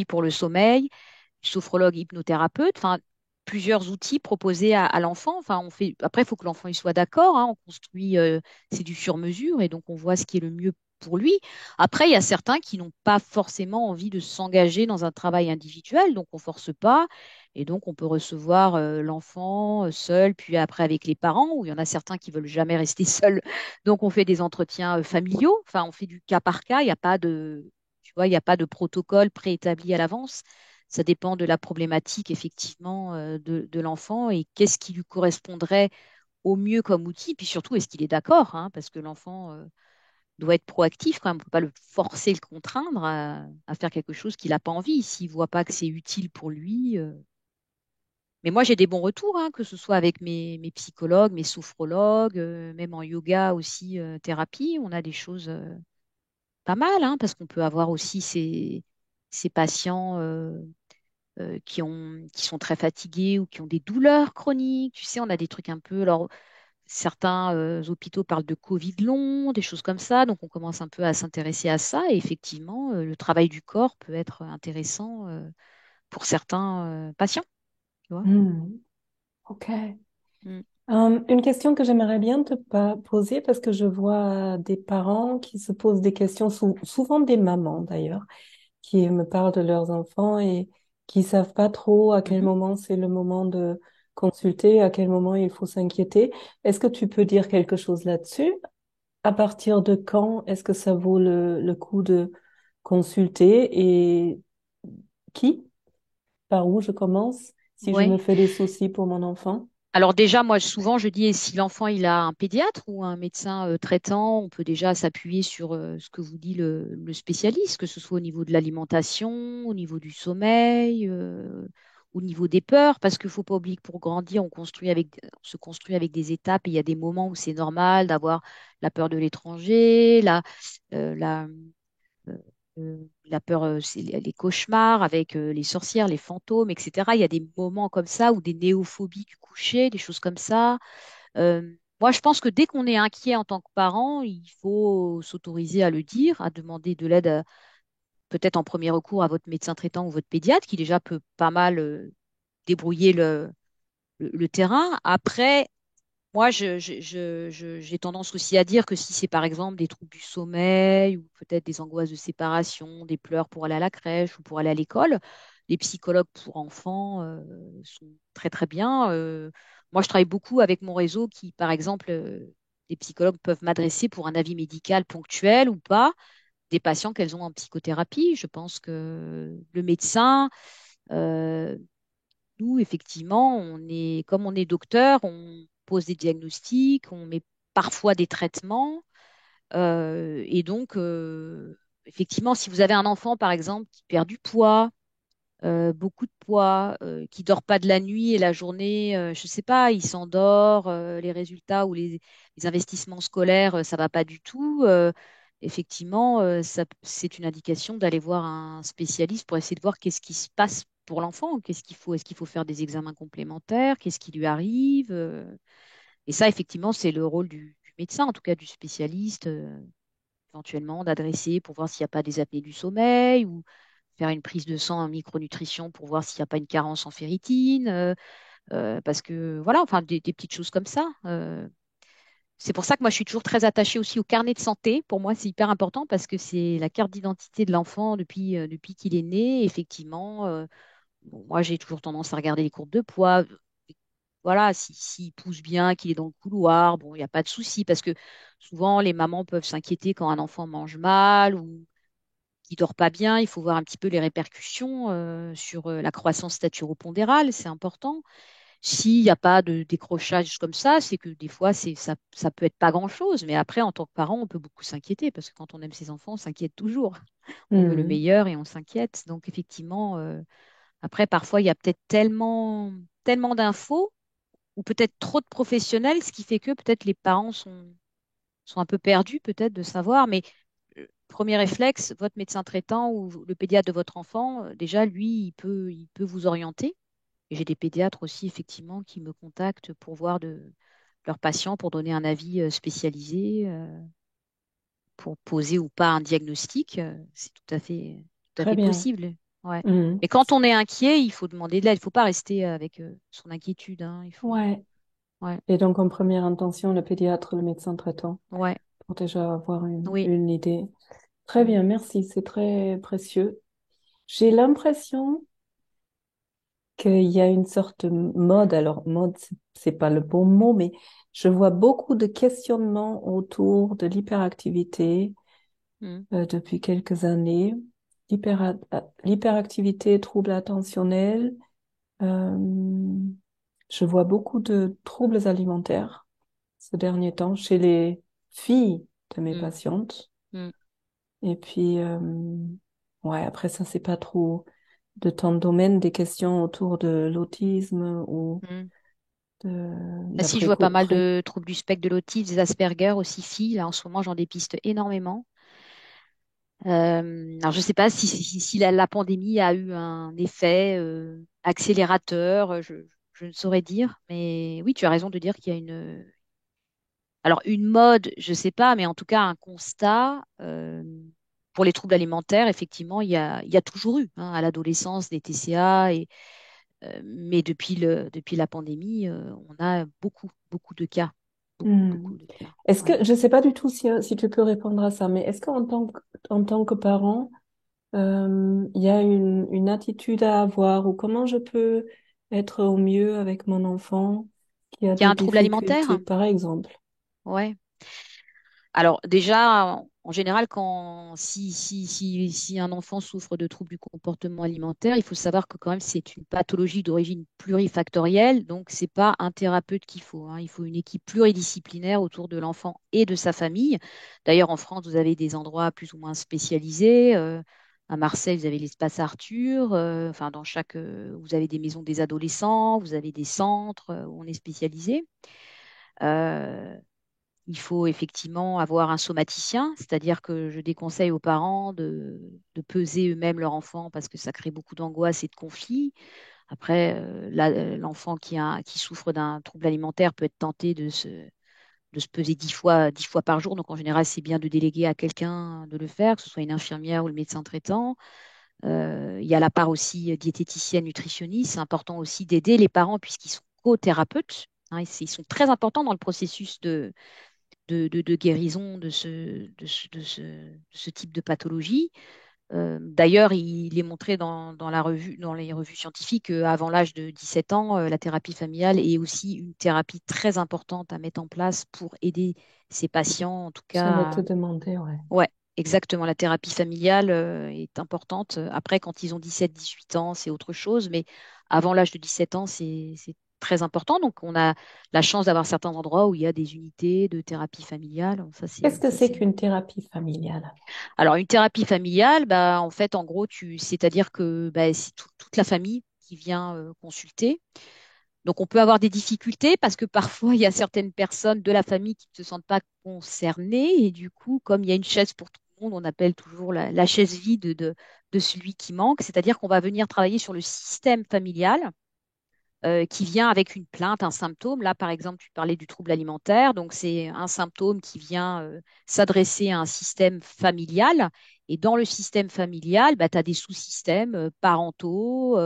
S2: pour le sommeil, sophrologue hypnothérapeute, enfin plusieurs outils proposés à l'enfant. Enfin, on fait. Après, il faut que l'enfant il soit d'accord, hein. On construit, c'est du sur-mesure, et donc on voit ce qui est le mieux pour lui. Après, il y a certains qui n'ont pas forcément envie de s'engager dans un travail individuel, donc on force pas. Et donc, on peut recevoir l'enfant seul, puis après avec les parents, ou il y en a certains qui veulent jamais rester seuls. Donc, on fait des entretiens familiaux. Enfin, on fait du cas par cas. Il n'y a pas de, tu vois, il n'y a pas de protocole préétabli à l'avance. Ça dépend de la problématique, effectivement, de l'enfant et qu'est-ce qui lui correspondrait au mieux comme outil. Puis surtout, est-ce qu'il est d'accord, hein, parce que l'enfant doit être proactif quand même. On ne peut pas le forcer, le contraindre à faire quelque chose qu'il n'a pas envie. S'il ne voit pas que c'est utile pour lui. Mais moi, j'ai des bons retours, hein, que ce soit avec mes psychologues, mes sophrologues, même en yoga aussi, thérapie. On a des choses pas mal, hein, parce qu'on peut avoir aussi ces patients qui sont très fatigués ou qui ont des douleurs chroniques. Tu sais, on a des trucs un peu. Alors, certains hôpitaux parlent de Covid long, des choses comme ça. Donc, on commence un peu à s'intéresser à ça. Et effectivement, le travail du corps peut être intéressant pour certains patients, tu vois.
S3: Hmm. OK.
S2: Mm.
S3: Une question que j'aimerais bien te poser parce que je vois des parents qui se posent des questions, souvent des mamans d'ailleurs, qui me parlent de leurs enfants et qui savent pas trop à quel
S2: Mhm.
S3: moment c'est le moment de consulter, à quel moment il faut s'inquiéter. Est-ce que tu peux dire quelque chose là-dessus? À partir de quand est-ce que ça vaut le coup de consulter et qui? Par où je commence si je me
S2: Ouais.
S3: fais des soucis pour mon enfant?
S2: Alors déjà, moi, souvent, je dis, si l'enfant il a un pédiatre ou un médecin traitant, on peut déjà s'appuyer sur ce que vous dit le spécialiste, que ce soit au niveau de l'alimentation, au niveau du sommeil, au niveau des peurs, parce qu'il ne faut pas oublier que pour grandir, on se construit avec des étapes et il y a des moments où c'est normal d'avoir la peur de l'étranger, euh, la, la peur, c'est les cauchemars avec les sorcières, les fantômes, etc. Il y a des moments comme ça ou des néophobies du coucher, des choses comme ça. Moi, je pense que dès qu'on est inquiet en tant que parent, il faut s'autoriser à le dire, à demander de l'aide, peut-être en premier recours à votre médecin traitant ou votre pédiatre, qui déjà peut pas mal débrouiller le terrain. Après, moi, j'ai tendance aussi à dire que si c'est par exemple des troubles du sommeil ou peut-être des angoisses de séparation, des pleurs pour aller à la crèche ou pour aller à l'école, les psychologues pour enfants sont très très bien. Moi, je travaille beaucoup avec mon réseau qui, par exemple, les psychologues peuvent m'adresser pour un avis médical ponctuel ou pas des patients qu'elles ont en psychothérapie. Je pense que le médecin, euh, nous, effectivement, comme on est docteur, on pose des diagnostics, on met parfois des traitements. Et donc, effectivement, si vous avez un enfant, par exemple, qui perd du poids, beaucoup de poids, qui dort pas de la nuit et la journée, je sais pas, il s'endort, les résultats ou les investissements scolaires, ça va pas du tout. effectivement, c'est une indication d'aller voir un spécialiste pour essayer de voir qu'est-ce qui se passe pour l'enfant, est-ce qu'il faut faire des examens complémentaires, qu'est-ce qui lui arrive. Et ça, effectivement, c'est le rôle du médecin, en tout cas du spécialiste, éventuellement d'adresser pour voir s'il n'y a pas des apnées du sommeil ou faire une prise de sang en micronutrition pour voir s'il n'y a pas une carence en ferritine, parce que voilà, enfin des petites choses comme ça. C'est pour ça que moi, je suis toujours très attachée aussi au carnet de santé. Pour moi, c'est hyper important parce que c'est la carte d'identité de l'enfant depuis qu'il est né. Effectivement, bon, moi, j'ai toujours tendance à regarder les courbes de poids. Voilà, s'il pousse bien, qu'il est dans le couloir, bon, il n'y a pas de souci parce que souvent, les mamans peuvent s'inquiéter quand un enfant mange mal ou qu'il dort pas bien. Il faut voir un petit peu les répercussions sur la croissance staturo-pondérale. C'est important. S'il n'y a pas de décrochage comme ça, c'est que des fois, ça peut être pas grand-chose. Mais après, en tant que parent, on peut beaucoup s'inquiéter parce que quand on aime ses enfants, on s'inquiète toujours. On veut le
S3: Mhm.
S2: meilleur et on s'inquiète. Donc, effectivement, après, parfois, il y a peut-être tellement d'infos ou peut-être trop de professionnels, ce qui fait que peut-être les parents sont un peu perdus, peut-être, de savoir. Mais premier réflexe, votre médecin traitant ou le pédiatre de votre enfant, déjà, lui, il peut vous orienter. Et j'ai des pédiatres aussi, effectivement, qui me contactent pour voir leurs patients, pour donner un avis spécialisé, pour poser ou pas un diagnostic. C'est tout à
S3: Très
S2: fait
S3: bien.
S2: possible. Ouais.
S3: Mhm.
S2: Mais quand on est inquiet, il faut demander de l'aide. Il ne faut pas rester avec son inquiétude, hein. Il faut.
S3: Ouais.
S2: Ouais.
S3: Et donc, en première intention, le pédiatre, le médecin traitant,
S2: Ouais.
S3: pour déjà avoir
S2: Oui.
S3: une idée. Très
S2: Mm.
S3: bien, merci, c'est très précieux. J'ai l'impression qu'il y a une sorte de mode, alors mode, c'est pas le bon mot, mais je vois beaucoup de questionnements autour de l'hyperactivité
S2: Mm.
S3: depuis quelques années. L'hyperactivité, troubles attentionnels. euh, je vois beaucoup de troubles alimentaires ces derniers temps chez les filles de mes
S2: Mm.
S3: patientes.
S2: Mm.
S3: Et puis, ouais, après ça, c'est pas trop de ton domaine, des questions autour de l'autisme ou
S2: Mm.
S3: de
S2: Ah,
S3: la
S2: si, je vois pas mal de troubles du spectre de l'autisme, des Asperger aussi, filles. Là, en ce moment, j'en dépiste énormément. Alors, je ne sais pas si la pandémie a eu un effet accélérateur, je ne saurais dire. Mais oui, tu as raison de dire qu'il y a alors une mode, je ne sais pas, mais en tout cas un constat pour les troubles alimentaires. Effectivement, il y a toujours eu hein, à l'adolescence des TCA, mais depuis la pandémie, on a beaucoup de cas.
S3: Hmm.
S2: Beaucoup de cas.
S3: Est-ce
S2: Ouais.
S3: que, je sais pas du tout si tu peux répondre à ça, mais est-ce en tant que parent, il y a une attitude à avoir ou comment je peux être au mieux avec mon enfant qui a
S2: Il y a
S3: des
S2: un trouble alimentaire?
S3: difficultés, par exemple?
S2: Ouais. Alors déjà, en général, si un enfant souffre de troubles du comportement alimentaire, il faut savoir que quand même c'est une pathologie d'origine plurifactorielle, donc c'est pas un thérapeute qu'il faut, hein. Il faut une équipe pluridisciplinaire autour de l'enfant et de sa famille. D'ailleurs, en France, vous avez des endroits plus ou moins spécialisés. À Marseille, vous avez l'espace Arthur. Enfin, vous avez des maisons des adolescents, vous avez des centres où on est spécialisé. Euh, il faut effectivement avoir un somaticien, c'est-à-dire que je déconseille aux parents de peser eux-mêmes leur enfant parce que ça crée beaucoup d'angoisse et de conflits. Après, l'enfant qui souffre d'un trouble alimentaire peut être tenté de se peser 10 fois par jour. Donc, en général, c'est bien de déléguer à quelqu'un de le faire, que ce soit une infirmière ou le médecin traitant. Il y a la part aussi diététicienne, nutritionniste. C'est important aussi d'aider les parents puisqu'ils sont co-thérapeutes, hein, ils sont très importants dans le processus de guérison de ce type de pathologie. D'ailleurs, il est montré dans les revues scientifiques qu'avant l'âge de 17 ans, la thérapie familiale est aussi une thérapie très importante à mettre en place pour aider ces patients, en tout
S3: J'allais te
S2: cas.
S3: demander, ouais.
S2: Ouais, exactement. La thérapie familiale est importante. Après, quand ils ont 17, 18 ans, c'est autre chose, mais avant l'âge de 17 ans, c'est très important. Donc, on a la chance d'avoir certains endroits où il y a des unités de thérapie familiale. Donc, Ça,
S3: Qu'est-ce
S2: c'est,
S3: que
S2: ça,
S3: c'est
S2: c'est...
S3: qu'une thérapie familiale?
S2: Alors, une thérapie familiale, bah, en fait, en gros, c'est-à-dire que bah, c'est toute la famille qui vient consulter. Donc, on peut avoir des difficultés parce que parfois, il y a certaines personnes de la famille qui ne se sentent pas concernées. Et du coup, comme il y a une chaise pour tout monde, on appelle toujours la chaise vide de celui qui manque, c'est-à-dire qu'on va venir travailler sur le système familial qui vient avec une plainte, un symptôme. Là, par exemple, tu parlais du trouble alimentaire, donc c'est un symptôme qui vient s'adresser à un système familial. Et dans le système familial, bah, tu as des sous-systèmes parentaux,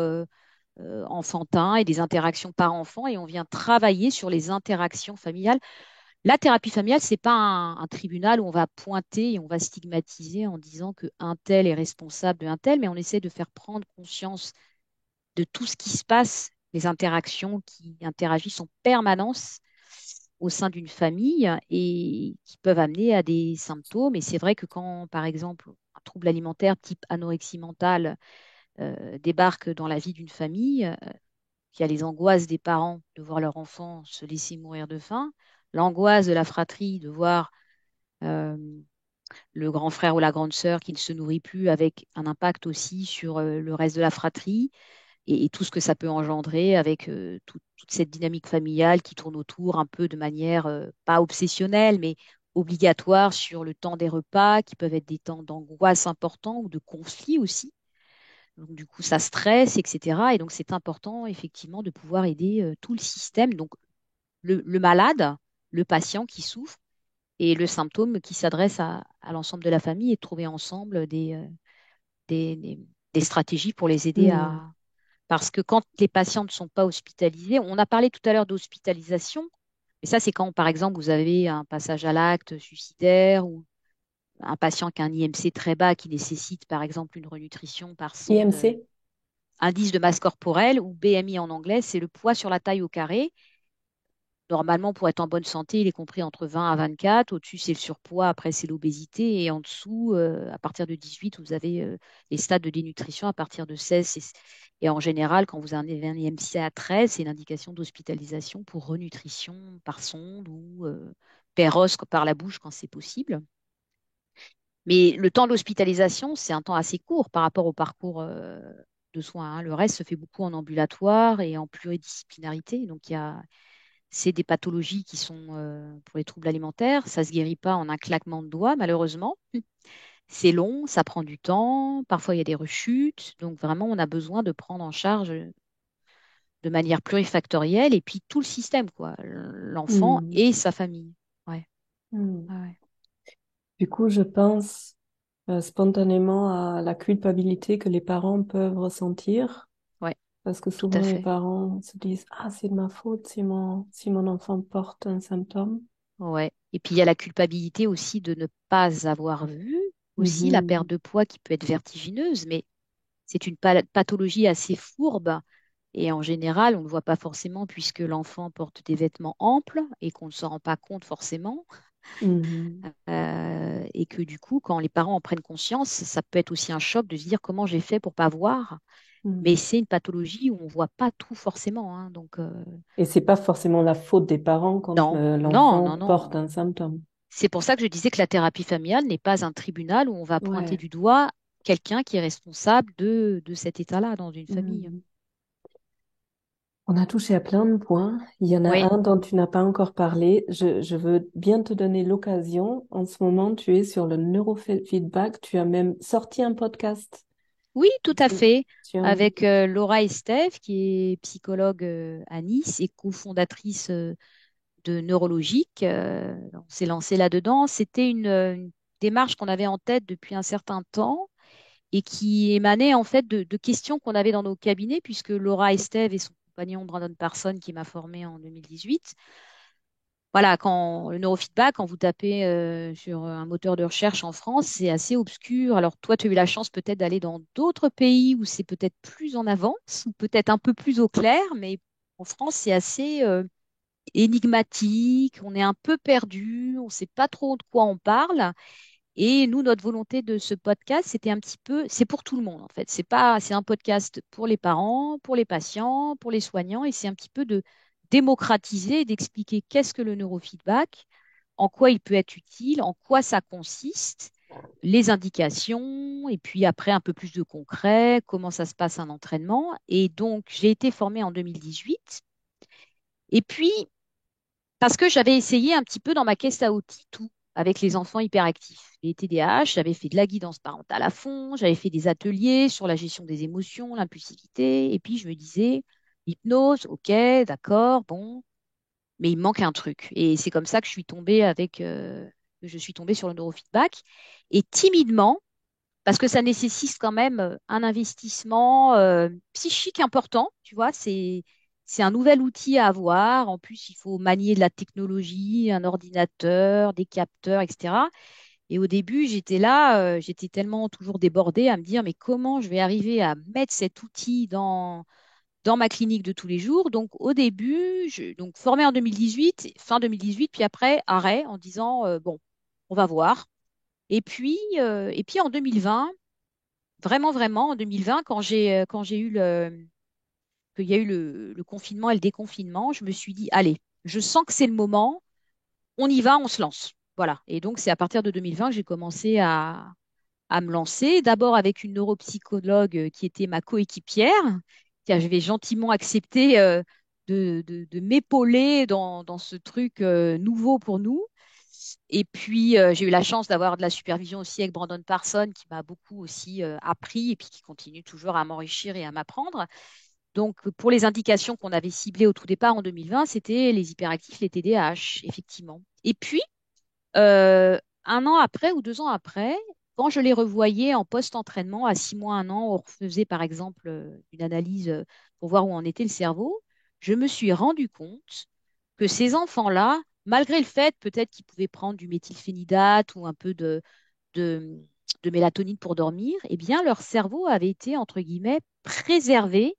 S2: enfantins et des interactions parents-enfants, et on vient travailler sur les interactions familiales. La thérapie familiale, c'est pas un tribunal où on va pointer et on va stigmatiser en disant que un tel est responsable de un tel, mais on essaie de faire prendre conscience de tout ce qui se passe, les interactions qui interagissent en permanence au sein d'une famille et qui peuvent amener à des symptômes. Et c'est vrai que quand, par exemple, un trouble alimentaire type anorexie mentale débarque dans la vie d'une famille, il y a les angoisses des parents de voir leur enfant se laisser mourir de faim, l'angoisse de la fratrie de voir euh, le grand frère ou la grande sœur qui ne se nourrit plus, avec un impact aussi sur le reste de la fratrie et tout ce que ça peut engendrer avec toute cette dynamique familiale qui tourne autour un peu de manière pas obsessionnelle, mais obligatoire sur le temps des repas, qui peuvent être des temps d'angoisse importants ou de conflit aussi. Donc, du coup, ça stresse, etc. Et donc, c'est important, effectivement, de pouvoir aider tout le système. Donc, le malade, le patient qui souffre et le symptôme qui s'adresse à l'ensemble de la famille et de trouver ensemble des, des- des stratégies pour les aider
S3: Hmm.
S2: à... Parce que quand les patients ne sont pas hospitalisés, on a parlé tout à l'heure d'hospitalisation, mais ça, c'est quand, par exemple, vous avez un passage à l'acte suicidaire ou un patient qui a un IMC très bas qui nécessite, par exemple, une renutrition par sonde,
S3: IMC?
S2: indice de masse corporelle ou BMI en anglais, c'est le poids sur la taille au carré. Normalement, pour être en bonne santé, il est compris entre 20 à 24. Au-dessus, c'est le surpoids. Après, c'est l'obésité. Et en dessous, à partir de 18, vous avez les stades de dénutrition. À partir de 16, et en général, quand vous avez un IMC à 13, c'est une indication d'hospitalisation pour renutrition par sonde ou péros par la bouche quand c'est possible. Mais le temps d'hospitalisation, c'est un temps assez court par rapport au parcours de soins, hein. Le reste se fait beaucoup en ambulatoire et en pluridisciplinarité. Donc, c'est des pathologies qui sont pour les troubles alimentaires. Ça ne se guérit pas en un claquement de doigts, malheureusement. C'est long, ça prend du temps. Parfois, il y a des rechutes. Donc, vraiment, on a besoin de prendre en charge de manière plurifactorielle et puis tout le système, quoi. L'enfant
S3: Hmm.
S2: et sa famille. Ouais,
S3: Hmm.
S2: ouais, ouais.
S3: Du coup, je pense spontanément à la culpabilité que les parents peuvent ressentir,
S2: Ouais,
S3: parce que
S2: tout à
S3: souvent les
S2: fait.
S3: parents se disent, ah, c'est de ma faute si mon enfant porte un symptôme.
S2: Ouais. Et puis il y a la culpabilité aussi de ne pas avoir vu aussi la perte
S3: Mhm.
S2: de poids qui peut être vertigineuse, mais c'est une pathologie assez fourbe et en général, on ne le voit pas forcément puisque l'enfant porte des vêtements amples et qu'on ne s'en rend pas compte forcément.
S3: Mhm.
S2: Et que du coup, quand les parents en prennent conscience, ça peut être aussi un choc de se dire comment j'ai fait pour pas voir. Mais
S3: Mhm.
S2: c'est une pathologie où on ne voit pas tout forcément, hein. Donc,
S3: Et c'est pas forcément la faute des parents quand
S2: non, non,
S3: l'enfant
S2: non,
S3: porte
S2: non.
S3: un symptôme.
S2: C'est pour ça que je disais que la thérapie familiale n'est pas un tribunal où on va pointer
S3: Ouais.
S2: du doigt quelqu'un qui est responsable de cet état-là dans une famille.
S3: Mhm. On a touché à plein de points. Il y en a
S2: Oui,
S3: un dont tu n'as pas encore parlé. Je veux bien te donner l'occasion. En ce moment, tu es sur le neurofeedback. Tu as même sorti un podcast.
S2: oui, tout à
S3: Tu,
S2: fait.
S3: tu as envie
S2: Avec
S3: de...
S2: Laura Estève, qui est psychologue à Nice et cofondatrice de Neurologique. On s'est lancé là-dedans. C'était une démarche qu'on avait en tête depuis un certain temps et qui émanait en fait de questions qu'on avait dans nos cabinets, puisque Laura Estève et son compagnon Brandon Parson, qui m'a formée en 2018, voilà, quand le neurofeedback, quand vous tapez sur un moteur de recherche en France, c'est assez obscur. Alors toi, tu as eu la chance peut-être d'aller dans d'autres pays où c'est peut-être plus en avance ou peut-être un peu plus au clair, mais en France, c'est assez énigmatique, on est un peu perdu, on ne sait pas trop de quoi on parle. Et nous, notre volonté de ce podcast, c'était un petit peu, c'est pour tout le monde en fait. C'est pas, c'est un podcast pour les parents, pour les patients, pour les soignants, et c'est un petit peu de démocratiser, d'expliquer qu'est-ce que le neurofeedback, en quoi il peut être utile, en quoi ça consiste, les indications, et puis après un peu plus de concret, comment ça se passe un entraînement. Et donc, j'ai été formée en 2018. Et puis, parce que j'avais essayé un petit peu dans ma caisse à outils tout. avec les enfants hyperactifs, les TDAH. J'avais fait de la guidance parentale à fond, j'avais fait des ateliers sur la gestion des émotions, l'impulsivité. Et puis, je me disais, hypnose, ok, d'accord, bon, mais il me manque un truc. Et c'est comme ça que je suis tombée sur le neurofeedback. Et timidement, parce que ça nécessite quand même un investissement psychique important, tu vois, c'est un nouvel outil à avoir. En plus, il faut manier de la technologie, un ordinateur, des capteurs, etc. Et au début, j'étais là, j'étais tellement toujours débordée à me dire, mais comment je vais arriver à mettre cet outil dans ma clinique de tous les jours? Donc, au début, donc formée en 2018, fin 2018, puis après, arrêt en disant, bon, on va voir. Et puis en 2020, vraiment, vraiment, en 2020, quand j'ai eu qu'il y a eu le confinement et le déconfinement, je me suis dit, allez, je sens que c'est le moment, on y va, on se lance. Voilà. Et donc, c'est à partir de 2020 que j'ai commencé à me lancer. D'abord avec une neuropsychologue qui était ma coéquipière, qui avait gentiment accepté de m'épauler dans ce truc nouveau pour nous. Et puis, j'ai eu la chance d'avoir de la supervision aussi avec Brandon Parson, qui m'a beaucoup aussi appris et puis qui continue toujours à m'enrichir et à m'apprendre. Donc, pour les indications qu'on avait ciblées au tout départ en 2020, c'était les hyperactifs, les TDAH, effectivement. Et puis, un an après ou 2 ans après, quand je les revoyais en post-entraînement, à 6 mois, un an, on refaisait par exemple une analyse pour voir où en était le cerveau, je me suis rendu compte que ces enfants-là, malgré le fait peut-être qu'ils pouvaient prendre du méthylphénidate ou un peu de, de mélatonine pour dormir, eh bien leur cerveau avait été, entre guillemets, préservé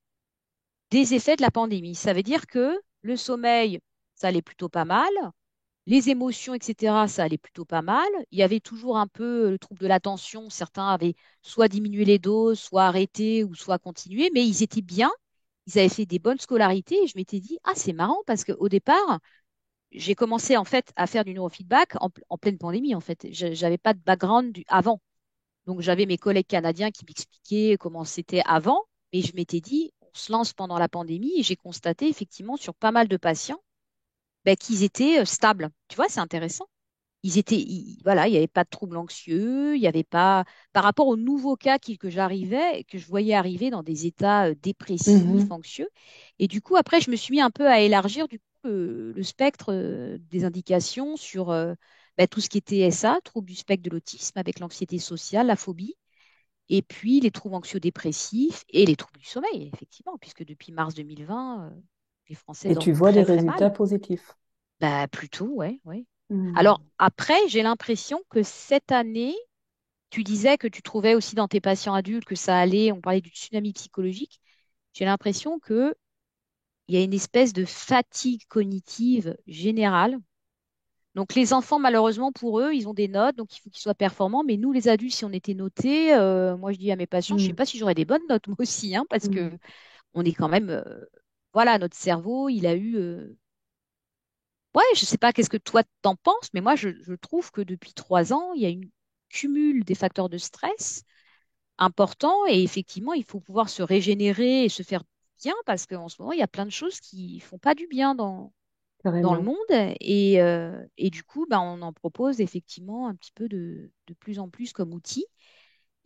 S2: des effets de la pandémie. Ça veut dire que le sommeil, ça allait plutôt pas mal. Les émotions, etc., ça allait plutôt pas mal. Il y avait toujours un peu le trouble de l'attention. Certains avaient soit diminué les doses, soit arrêté ou soit continué, mais ils étaient bien. Ils avaient fait des bonnes scolarités et je m'étais dit, ah, c'est marrant parce qu'au départ, j'ai commencé en fait à faire du neurofeedback en pleine pandémie en fait. J'avais pas de background avant. Donc j'avais mes collègues canadiens qui m'expliquaient comment c'était avant, mais je m'étais dit, on se lance pendant la pandémie et j'ai constaté effectivement sur pas mal de patients ben, qu'ils étaient stables. Tu vois, c'est intéressant. Voilà, il n'y avait pas de troubles anxieux, il n'y avait pas, par rapport aux nouveaux cas que je voyais arriver dans des états dépressifs,
S3: Mhm.
S2: anxieux. Et du coup, après, je me suis mis un peu à élargir du coup le spectre des indications sur ben, tout ce qui était SA, troubles du spectre de l'autisme, avec l'anxiété sociale, la phobie, et puis les troubles anxio-dépressifs et les troubles du sommeil, effectivement, puisque depuis mars 2020, les Français
S3: Et tu
S2: dorment
S3: vois des
S2: très très
S3: résultats
S2: mal.
S3: positifs.
S2: Bah, plutôt, ouais, ouais. Alors,
S3: Mhm.
S2: après, j'ai l'impression que cette année, tu disais que tu trouvais aussi dans tes patients adultes que ça allait, on parlait du tsunami psychologique. J'ai l'impression que il y a une espèce de fatigue cognitive générale. Donc, les enfants, malheureusement, pour eux, ils ont des notes, donc il faut qu'ils soient performants. Mais nous, les adultes, si on était notés, moi, je dis à mes patients, je sais
S3: Mhm.
S2: pas si j'aurais des bonnes notes, moi aussi, hein, parce que
S3: Mhm.
S2: on est quand même, voilà, notre cerveau, il a eu ouais, je sais pas qu'est-ce que toi t'en penses, mais moi je trouve que depuis 3 ans, il y a une cumul des facteurs de stress importants et effectivement, il faut pouvoir se régénérer et se faire bien parce qu'en ce moment, il y a plein de choses qui font pas du bien dans le
S3: Carrément.
S2: monde et du coup, ben, on en propose effectivement un petit peu de plus en plus comme outil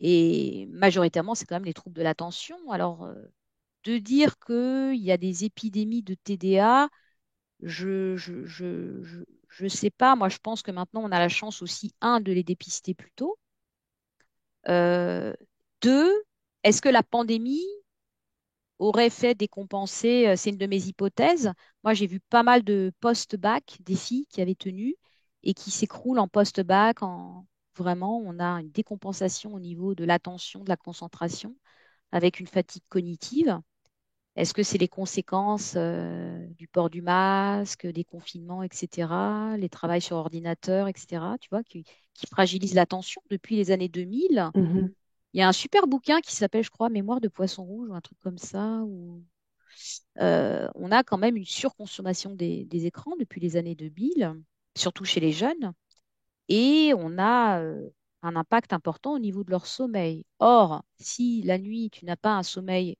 S2: et majoritairement, c'est quand même les troubles de l'attention. Alors, de dire qu'il y a des épidémies de TDA, je sais pas. Moi, je pense que maintenant, on a la chance aussi, un, de les dépister plus tôt. Euh, deux, est-ce que la pandémie aurait fait décompenser, c'est une de mes hypothèses. Moi, j'ai vu pas mal de post-bac, des filles qui avaient tenu et qui s'écroulent en post-bac. Vraiment, on a une décompensation au niveau de l'attention, de la concentration, avec une fatigue cognitive. Est-ce que c'est les conséquences du port du masque, des confinements, etc., les travails sur ordinateur, etc., tu vois, qui fragilisent l'attention depuis les années 2000?
S3: Mhm.
S2: Il y a un super bouquin qui s'appelle, je crois, Mémoire de poisson rouge ou un truc comme ça, où on a quand même une surconsommation des écrans depuis les années 2000, surtout chez les jeunes, et on a un impact important au niveau de leur sommeil. Or, si la nuit, tu n'as pas un sommeil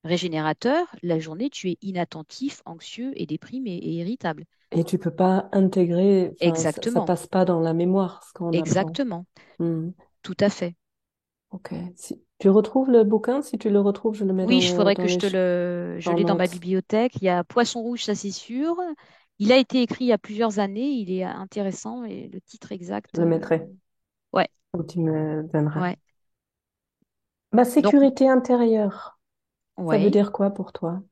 S2: régénérateur, la journée, tu es inattentif, anxieux et déprimé et irritable.
S3: Et tu peux pas intégrer, enfin, ça
S2: Exactement,
S3: passe pas dans la mémoire, ce qu'on apprend.
S2: exactement,
S3: Hmm.
S2: tout à fait.
S3: Ok. Si tu retrouves le bouquin, si tu le retrouves, je le mets
S2: Oui, il faudrait
S3: dans
S2: que
S3: les
S2: je
S3: dans
S2: l'ai dans ma
S3: notes.
S2: bibliothèque. Il y a Poisson rouge, ça c'est sûr. Il a été écrit il y a plusieurs années. Il est intéressant et le titre
S3: Je
S2: exact,
S3: le mettrai
S2: ouais,
S3: ou tu me donneras.
S2: ouais.
S3: Ma
S2: Donc,
S3: sécurité intérieure, ça veut
S2: ouais,
S3: dire quoi pour toi?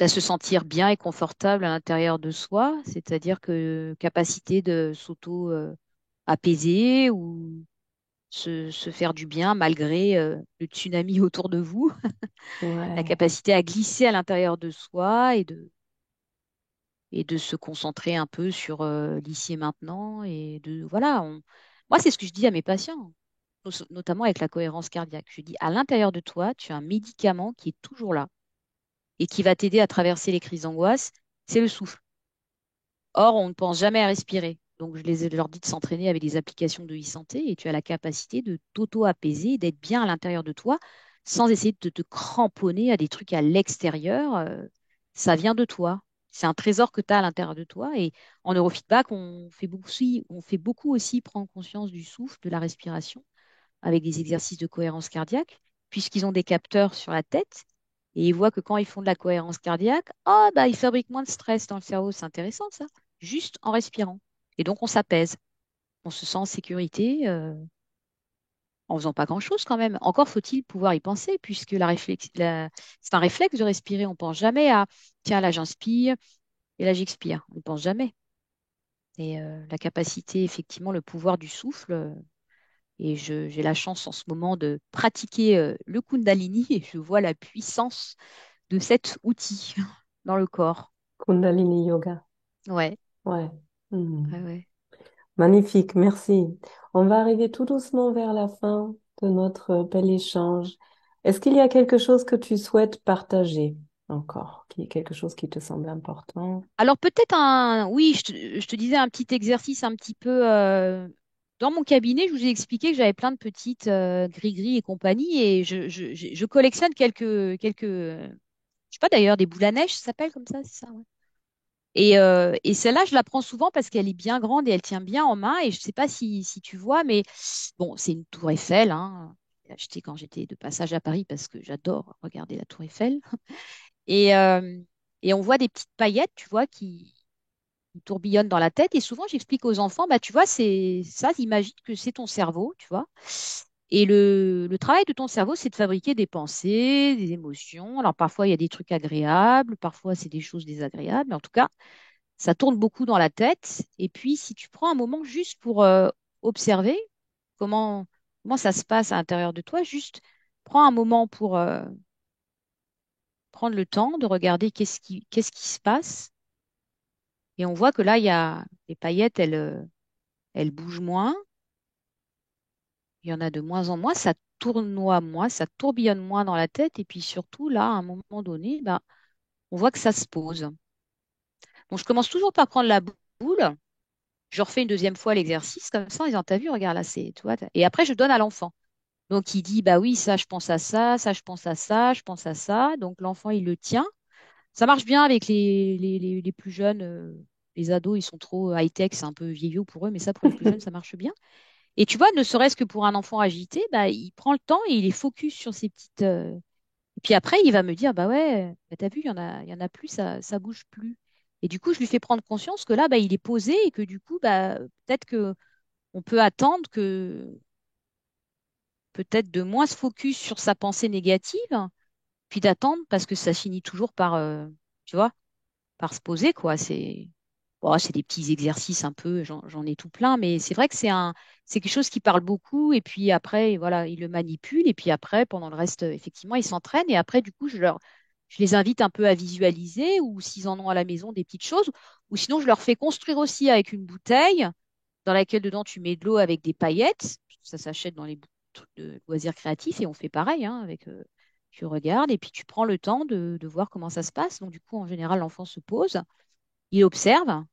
S2: à se sentir bien et confortable à l'intérieur de soi, c'est-à-dire que capacité de apaiser ou se faire du bien malgré le tsunami autour de vous, la
S3: Ouais,
S2: capacité à glisser à l'intérieur de soi et de se concentrer un peu sur l'ici et maintenant et de voilà. Moi, c'est ce que je dis à mes patients, notamment avec la cohérence cardiaque. Je dis à l'intérieur de toi, tu as un médicament qui est toujours là et qui va t'aider à traverser les crises d'angoisse, c'est le souffle. Or, on ne pense jamais à respirer. Donc, leur dis de s'entraîner avec des applications de e-santé et tu as la capacité de t'auto-apaiser, d'être bien à l'intérieur de toi sans essayer de te cramponner à des trucs à l'extérieur. Ça vient de toi. C'est un trésor que tu as à l'intérieur de toi. Et en neurofeedback, on fait beaucoup aussi prendre conscience du souffle, de la respiration avec des exercices de cohérence cardiaque, puisqu'ils ont des capteurs sur la tête et ils voient que quand ils font de la cohérence cardiaque, oh, bah, ils fabriquent moins de stress dans le cerveau. C'est intéressant ça, juste en respirant. Et donc on s'apaise, on se sent en sécurité en faisant pas grand-chose quand même. Encore faut-il pouvoir y penser, puisque c'est un réflexe de respirer. On pense jamais à, tiens, là j'inspire et là j'expire. On ne pense jamais. Et la capacité, effectivement, le pouvoir du souffle. Et j'ai la chance en ce moment de pratiquer le Kundalini et je vois la puissance de cet outil dans le corps.
S3: Kundalini Yoga.
S2: Ouais,
S3: Ouais. Hmm.
S2: ouais, ouais.
S3: Magnifique, merci. On va arriver tout doucement vers la fin de notre bel échange. Est-ce qu'il y a quelque chose que tu souhaites partager encore, qui est quelque chose qui te semble important?
S2: Alors peut-être oui, je te disais un petit exercice un petit peu dans mon cabinet. Je vous ai expliqué que j'avais plein de petites gris-gris et compagnie et je collectionne je sais pas d'ailleurs, des boules à neige, ça s'appelle comme ça, c'est ça, ouais. Et celle-là, je la prends souvent parce qu'elle est bien grande et elle tient bien en main. Et je ne sais pas si tu vois, mais bon, c'est une tour Eiffel, hein. J'ai acheté quand j'étais de passage à Paris parce que j'adore regarder la tour Eiffel. Et, euh, et on voit des petites paillettes, tu vois, qui tourbillonnent dans la tête. Et souvent, j'explique aux enfants, bah, tu vois, c'est ça, imagine que c'est ton cerveau, tu vois. Et le travail de ton cerveau, c'est de fabriquer des pensées, des émotions. Alors parfois, il y a des trucs agréables, parfois, c'est des choses désagréables. Mais en tout cas, ça tourne beaucoup dans la tête. Et puis, si tu prends un moment juste pour observer comment, comment ça se passe à l'intérieur de toi, juste prends un moment pour prendre le temps de regarder qu'est-ce qui se passe. Et on voit que là, il y a les paillettes, elles bougent moins. Il y en a de moins en moins. Ça tournoie moins, ça tourbillonne moins dans la tête. Et puis surtout, là, à un moment donné, bah, on voit que ça se pose. Donc, je commence toujours par prendre la boule. Je refais une deuxième fois l'exercice comme ça en disant, t'as vu, regarde là, c'est, tu vois. Et après, je donne à l'enfant. Donc, il dit, bah oui, ça, je pense à ça, ça, je pense à ça, je pense à ça. Donc, l'enfant, il le tient. Ça marche bien avec les plus jeunes. Les ados, ils sont trop high-tech, c'est un peu vieillot pour eux, mais ça, pour les plus jeunes, ça marche bien. Et tu vois, ne serait-ce que pour un enfant agité, bah, il prend le temps et il est focus sur ces petites. Et puis après, il va me dire, bah ouais, bah, t'as vu, il y en a plus, ça bouge plus. Et du coup, je lui fais prendre conscience que là, bah, il est posé et que du coup, bah, peut-être que on peut attendre que peut-être de moins se focus sur sa pensée négative, puis d'attendre parce que ça finit toujours par, tu vois, par se poser, quoi. C'est des petits exercices un peu, j'en ai tout plein, mais c'est vrai que c'est quelque chose qui parle beaucoup. Et puis après, voilà, il le manipule. Et puis après, pendant le reste, effectivement, ils s'entraînent. Et après, du coup, je les invite un peu à visualiser ou s'ils en ont à la maison des petites choses. Ou sinon, je leur fais construire aussi avec une bouteille dans laquelle dedans tu mets de l'eau avec des paillettes. Ça s'achète dans les trucs de loisirs créatifs et on fait pareil, hein, tu regardes et puis tu prends le temps de voir comment ça se passe. Donc, du coup, en général, l'enfant se pose, il observe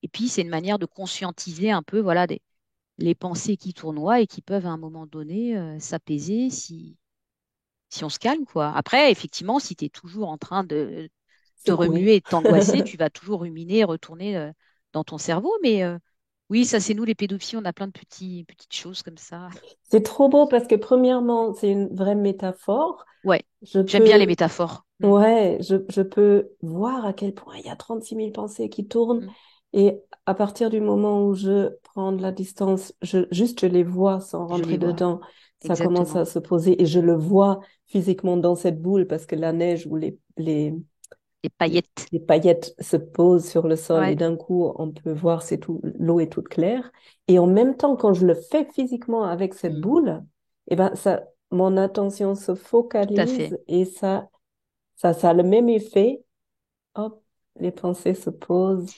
S2: et puis c'est une manière de conscientiser un peu, voilà, les pensées qui tournoient et qui peuvent à un moment donné s'apaiser si on se calme, quoi. Après, effectivement, si tu es toujours en train de te
S3: Secoué.
S2: remuer et de t'angoisser, tu vas toujours ruminer et retourner dans ton cerveau. Mais oui, ça, c'est nous, les pédophiles, on a plein de petites choses comme ça.
S3: C'est trop beau parce que premièrement, c'est une vraie métaphore.
S2: Ouais,
S3: Je
S2: j'aime bien les
S3: peux,
S2: métaphores. Mm,
S3: ouais, je peux voir à quel point il y a 36 000 pensées qui tournent.
S2: mm.
S3: Et à partir du moment où je prends de la distance, juste je les vois sans
S2: Je les
S3: rentrer
S2: vois,
S3: dedans, ça commence
S2: exactement.
S3: à se poser et je le vois physiquement dans cette boule parce que la neige ou
S2: Les paillettes.
S3: les paillettes se posent sur le sol et
S2: Ouais.
S3: d'un coup, on peut voir, c'est tout, l'eau est toute claire. Et en même temps, quand je le fais physiquement avec cette
S2: Mm,
S3: boule, eh ben, ça, mon attention se
S2: tout à fait.
S3: focalise et ça a le même effet. Hop, les pensées se posent.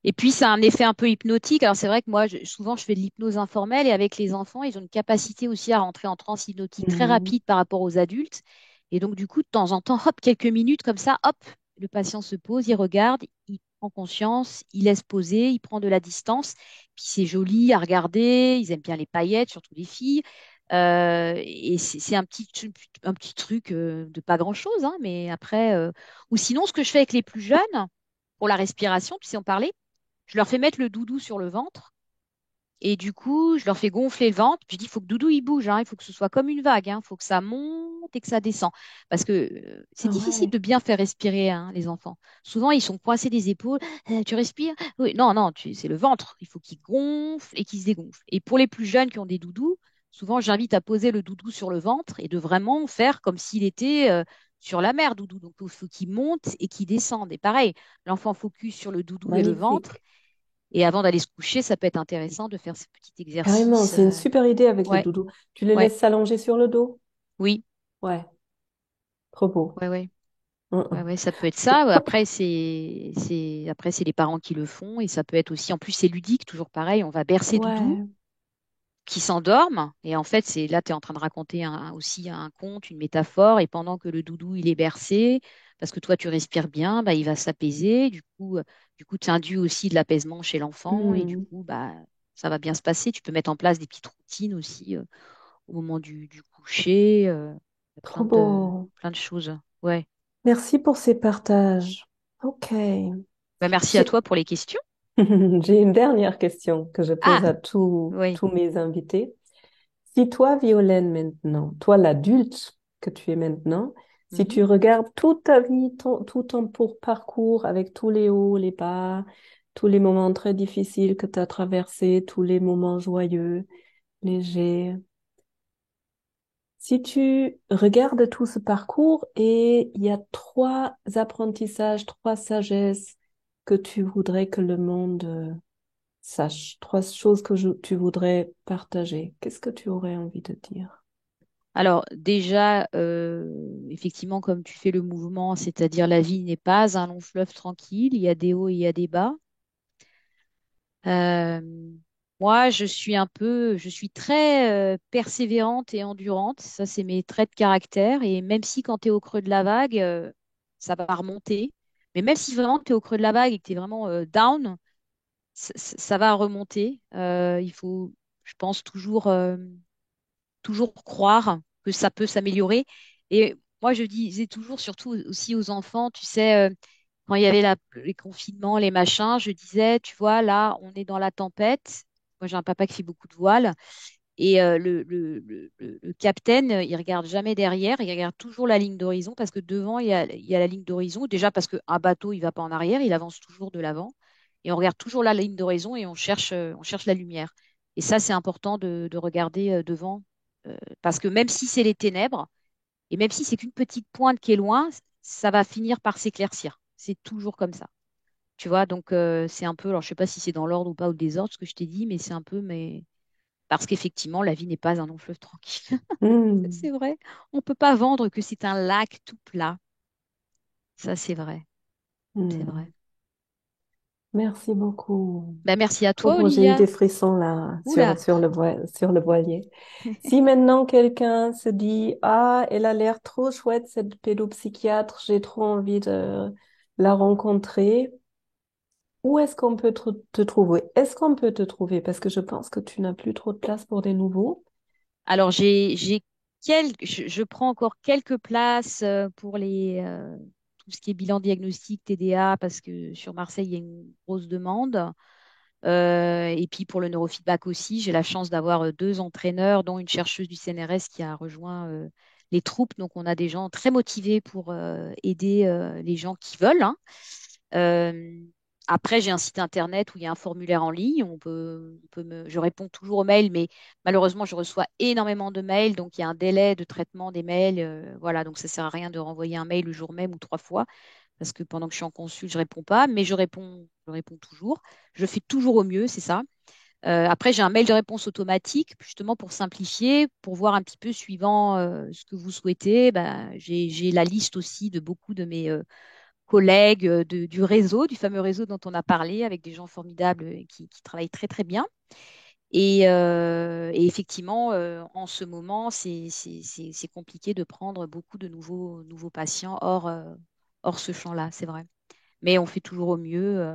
S2: Et puis, ça a un effet un peu hypnotique. Alors, c'est vrai que moi, souvent, je fais de l'hypnose informelle et avec les enfants, ils ont une capacité aussi à rentrer en transe hypnotique très
S3: Mhm.
S2: rapide par rapport aux adultes. Et donc, du coup, de temps en temps, hop, quelques minutes comme ça, hop, le patient se pose, il regarde, il prend conscience, il laisse poser, il prend de la distance. Puis, c'est joli à regarder. Ils aiment bien les paillettes, surtout les filles. Et c'est un petit truc de pas grand-chose, hein, mais après, ou sinon, ce que je fais avec les plus jeunes, pour la respiration, tu sais en parler, je leur fais mettre le doudou sur le ventre et du coup, je leur fais gonfler le ventre. Puis je dis, il faut que doudou il bouge, hein, il faut que ce soit comme une vague, hein, il faut que ça monte et que ça descend. Parce que c'est
S3: Ah
S2: difficile
S3: ouais,
S2: de bien faire respirer hein, les enfants. Souvent, ils sont coincés des épaules. Tu respires? Oui, non, non, c'est le ventre. Il faut qu'il gonfle et qu'il se dégonfle. Et pour les plus jeunes qui ont des doudous, souvent, j'invite à poser le doudou sur le ventre et de vraiment faire comme s'il était sur la mer, doudou. Donc, il faut qu'il monte et qu'il descende. Et pareil, l'enfant focus sur le doudou et le ventre.
S3: magnifique.
S2: Et avant d'aller se coucher, ça peut être intéressant de faire ce petit
S3: Carrément,
S2: exercice.
S3: c'est une super idée avec les
S2: Ouais,
S3: doudous. Tu les
S2: ouais,
S3: laisses s'allonger sur le dos?
S2: oui,
S3: Ouais, trop beau.
S2: ouais, ouais, ouais,
S3: Hein.
S2: ouais, ça peut être ça. Après, après, c'est les parents qui le font et ça peut être aussi, en plus, c'est ludique, toujours pareil. On va bercer Doudou
S3: Ouais,
S2: qui s'endorme et en fait, c'est là, tu es en train de raconter aussi un conte, une métaphore et pendant que le doudou, il est bercé, parce que toi, tu respires bien, bah, il va s'apaiser. Du coup, tu induis aussi de l'apaisement chez l'enfant et du
S3: hmm,
S2: coup, bah, ça va bien se passer. Tu peux mettre en place des petites routines aussi. Au moment du coucher. Il y a
S3: trop beau.
S2: plein de choses. Ouais.
S3: Merci pour ces partages. Ok.
S2: Bah, merci à
S3: J'ai
S2: toi pour les questions.
S3: j'ai une dernière question que je
S2: Ah,
S3: pose à
S2: oui.
S3: tous mes invités. Si toi, Violaine, maintenant, toi, l'adulte que tu es maintenant, si
S2: Mhm.
S3: tu regardes toute ta vie, tout ton parcours avec tous les hauts, les bas, tous les moments très difficiles que tu as traversés, tous les moments joyeux, légers, si tu regardes tout ce parcours et il y a trois apprentissages, trois sagesses que tu voudrais que le monde sache, trois choses que tu voudrais partager, qu'est-ce que tu aurais envie de dire?
S2: Alors déjà, effectivement, comme tu fais le mouvement, c'est-à-dire la vie n'est pas un long fleuve tranquille, il y a des hauts et il y a des bas. Euh, Moi, je suis très persévérante et endurante. Ça, c'est mes traits de caractère. Et même si quand tu es au creux de la vague, ça va remonter. Mais même si vraiment tu es au creux de la vague et que tu es vraiment down, ça va remonter. Il faut, je pense, toujours croire que ça peut s'améliorer. Et moi, je disais toujours, surtout aussi aux enfants, tu sais, quand il y avait les confinements, les machins, je disais, tu vois, là, on est dans la tempête. Moi, j'ai un papa qui fait beaucoup de voile. Et le capitaine, il regarde jamais derrière, il regarde toujours la ligne d'horizon parce que devant, il y a la ligne d'horizon. Déjà parce qu'un bateau, il va pas en arrière, il avance toujours de l'avant. Et on regarde toujours la ligne d'horizon et on cherche la lumière. Et ça, c'est important de regarder devant parce que même si c'est les ténèbres, et même si c'est qu'une petite pointe qui est loin, ça va finir par s'éclaircir. C'est toujours comme ça. Tu vois, donc c'est un peu, alors je sais pas si c'est dans l'ordre ou pas ou le désordre ce que je t'ai dit, mais c'est un peu, mais parce qu'effectivement, la vie n'est pas un long fleuve tranquille.
S3: Hmm,
S2: C'est vrai. On peut pas vendre que c'est un lac tout plat. Ça, c'est vrai. C'est
S3: hmm.
S2: vrai.
S3: Merci beaucoup.
S2: Ben, merci à
S3: Trop
S2: toi,
S3: beau, j'ai eu
S2: Olivia.
S3: des frissons là
S2: Oula.
S3: sur le voilier. Si maintenant quelqu'un se dit, ah, elle a l'air trop chouette, cette pédopsychiatre, j'ai trop envie de la rencontrer, où est-ce qu'on peut te trouver? Est-ce qu'on peut te trouver? Parce que je pense que tu n'as plus trop de place pour des nouveaux.
S2: Alors, j'ai je prends encore quelques places pour tout ce qui est bilan diagnostic TDA parce que sur Marseille, il y a une grosse demande. Et puis pour le neurofeedback aussi, j'ai la chance d'avoir deux entraîneurs, dont une chercheuse du CNRS qui a rejoint les troupes. Donc on a des gens très motivés pour aider les gens qui veulent, hein. Euh, Après, j'ai un site internet où il y a un formulaire en ligne. Je réponds toujours aux mails, mais malheureusement, je reçois énormément de mails, donc il y a un délai de traitement des mails. Voilà, donc ça sert à rien de renvoyer un mail le jour même ou trois fois, parce que pendant que je suis en consul, je réponds pas, mais je réponds toujours. Je fais toujours au mieux, c'est ça. Après, j'ai un mail de réponse automatique, justement pour simplifier, pour voir un petit peu suivant ce que vous souhaitez. Ben, j'ai la liste aussi de beaucoup de mes collègues du réseau, du fameux réseau dont on a parlé, avec des gens formidables qui travaillent très très bien. Et effectivement, en ce moment, c'est compliqué de prendre beaucoup de nouveaux patients hors ce champ-là, c'est vrai. Mais on fait toujours au mieux.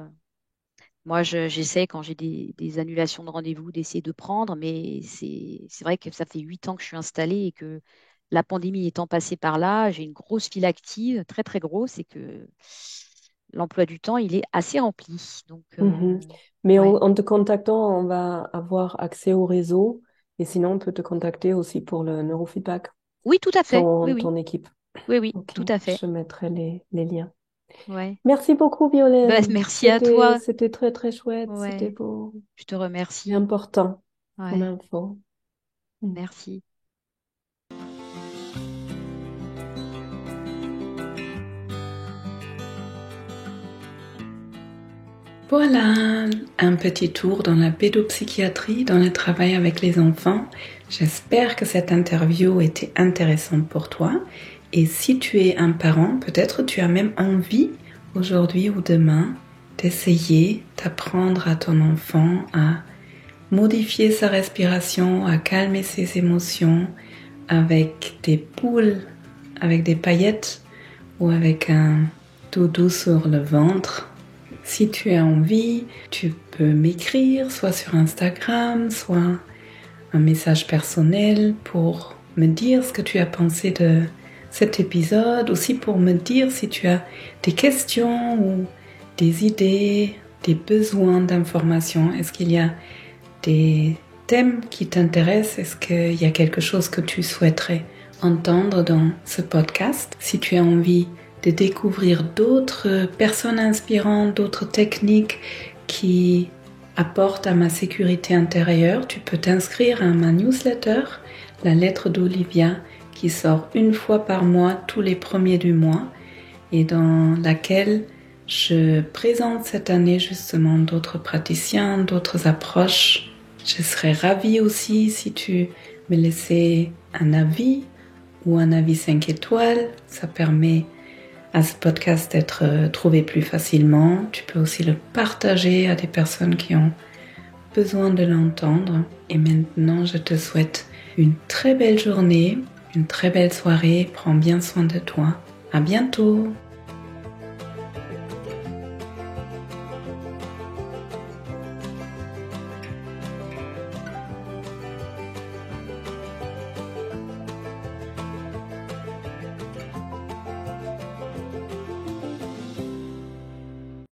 S2: Moi, j'essaie, quand j'ai des annulations de rendez-vous, d'essayer de prendre, mais c'est vrai que ça fait 8 ans que je suis installée et que la pandémie étant passée par là, j'ai une grosse file active, très très grosse, et que l'emploi du temps, il est assez rempli. Donc,
S3: Mhm. Mais
S2: ouais.
S3: en te contactant, on va avoir accès au réseau et sinon on peut te contacter aussi pour le neurofeedback,
S2: Oui, tout à fait. Oui, oui,
S3: ton équipe.
S2: oui, oui,
S3: Ok,
S2: tout à fait.
S3: je mettrai les liens.
S2: Ouais.
S3: Merci beaucoup,
S2: Ben,
S3: Violaine.
S2: merci à toi.
S3: C'était très, très chouette. C'était
S2: Ouais,
S3: beau
S2: je te
S3: et
S2: remercie.
S3: important comme
S2: Ouais,
S3: info. Mm.
S2: merci.
S1: Voilà, un petit tour dans la pédopsychiatrie, dans le travail avec les enfants. J'espère que cette interview était intéressante pour toi. Et si tu es un parent, peut-être tu as même envie, aujourd'hui ou demain, d'essayer d'apprendre à ton enfant à modifier sa respiration, à calmer ses émotions avec des poules, avec des paillettes ou avec un doudou sur le ventre. Si tu as envie, tu peux m'écrire soit sur Instagram, soit un message personnel pour me dire ce que tu as pensé de cet épisode, aussi pour me dire si tu as des questions ou des idées, des besoins d'informations. Est-ce qu'il y a des thèmes qui t'intéressent? Est-ce qu'il y a quelque chose que tu souhaiterais entendre dans ce podcast? Si tu as envie de découvrir d'autres personnes inspirantes, d'autres techniques qui apportent à ma sécurité intérieure, tu peux t'inscrire à ma newsletter, la lettre d'Olivia, qui sort une fois par mois, tous les premiers du mois, et dans laquelle je présente cette année justement d'autres praticiens, d'autres approches. Je serais ravie aussi si tu me laissais un avis ou un avis 5 étoiles. Ça permet à ce podcast d'être trouvé plus facilement. Tu peux aussi le partager à des personnes qui ont besoin de l'entendre. Et maintenant, je te souhaite une très belle journée, une très belle soirée. Prends bien soin de toi. À bientôt!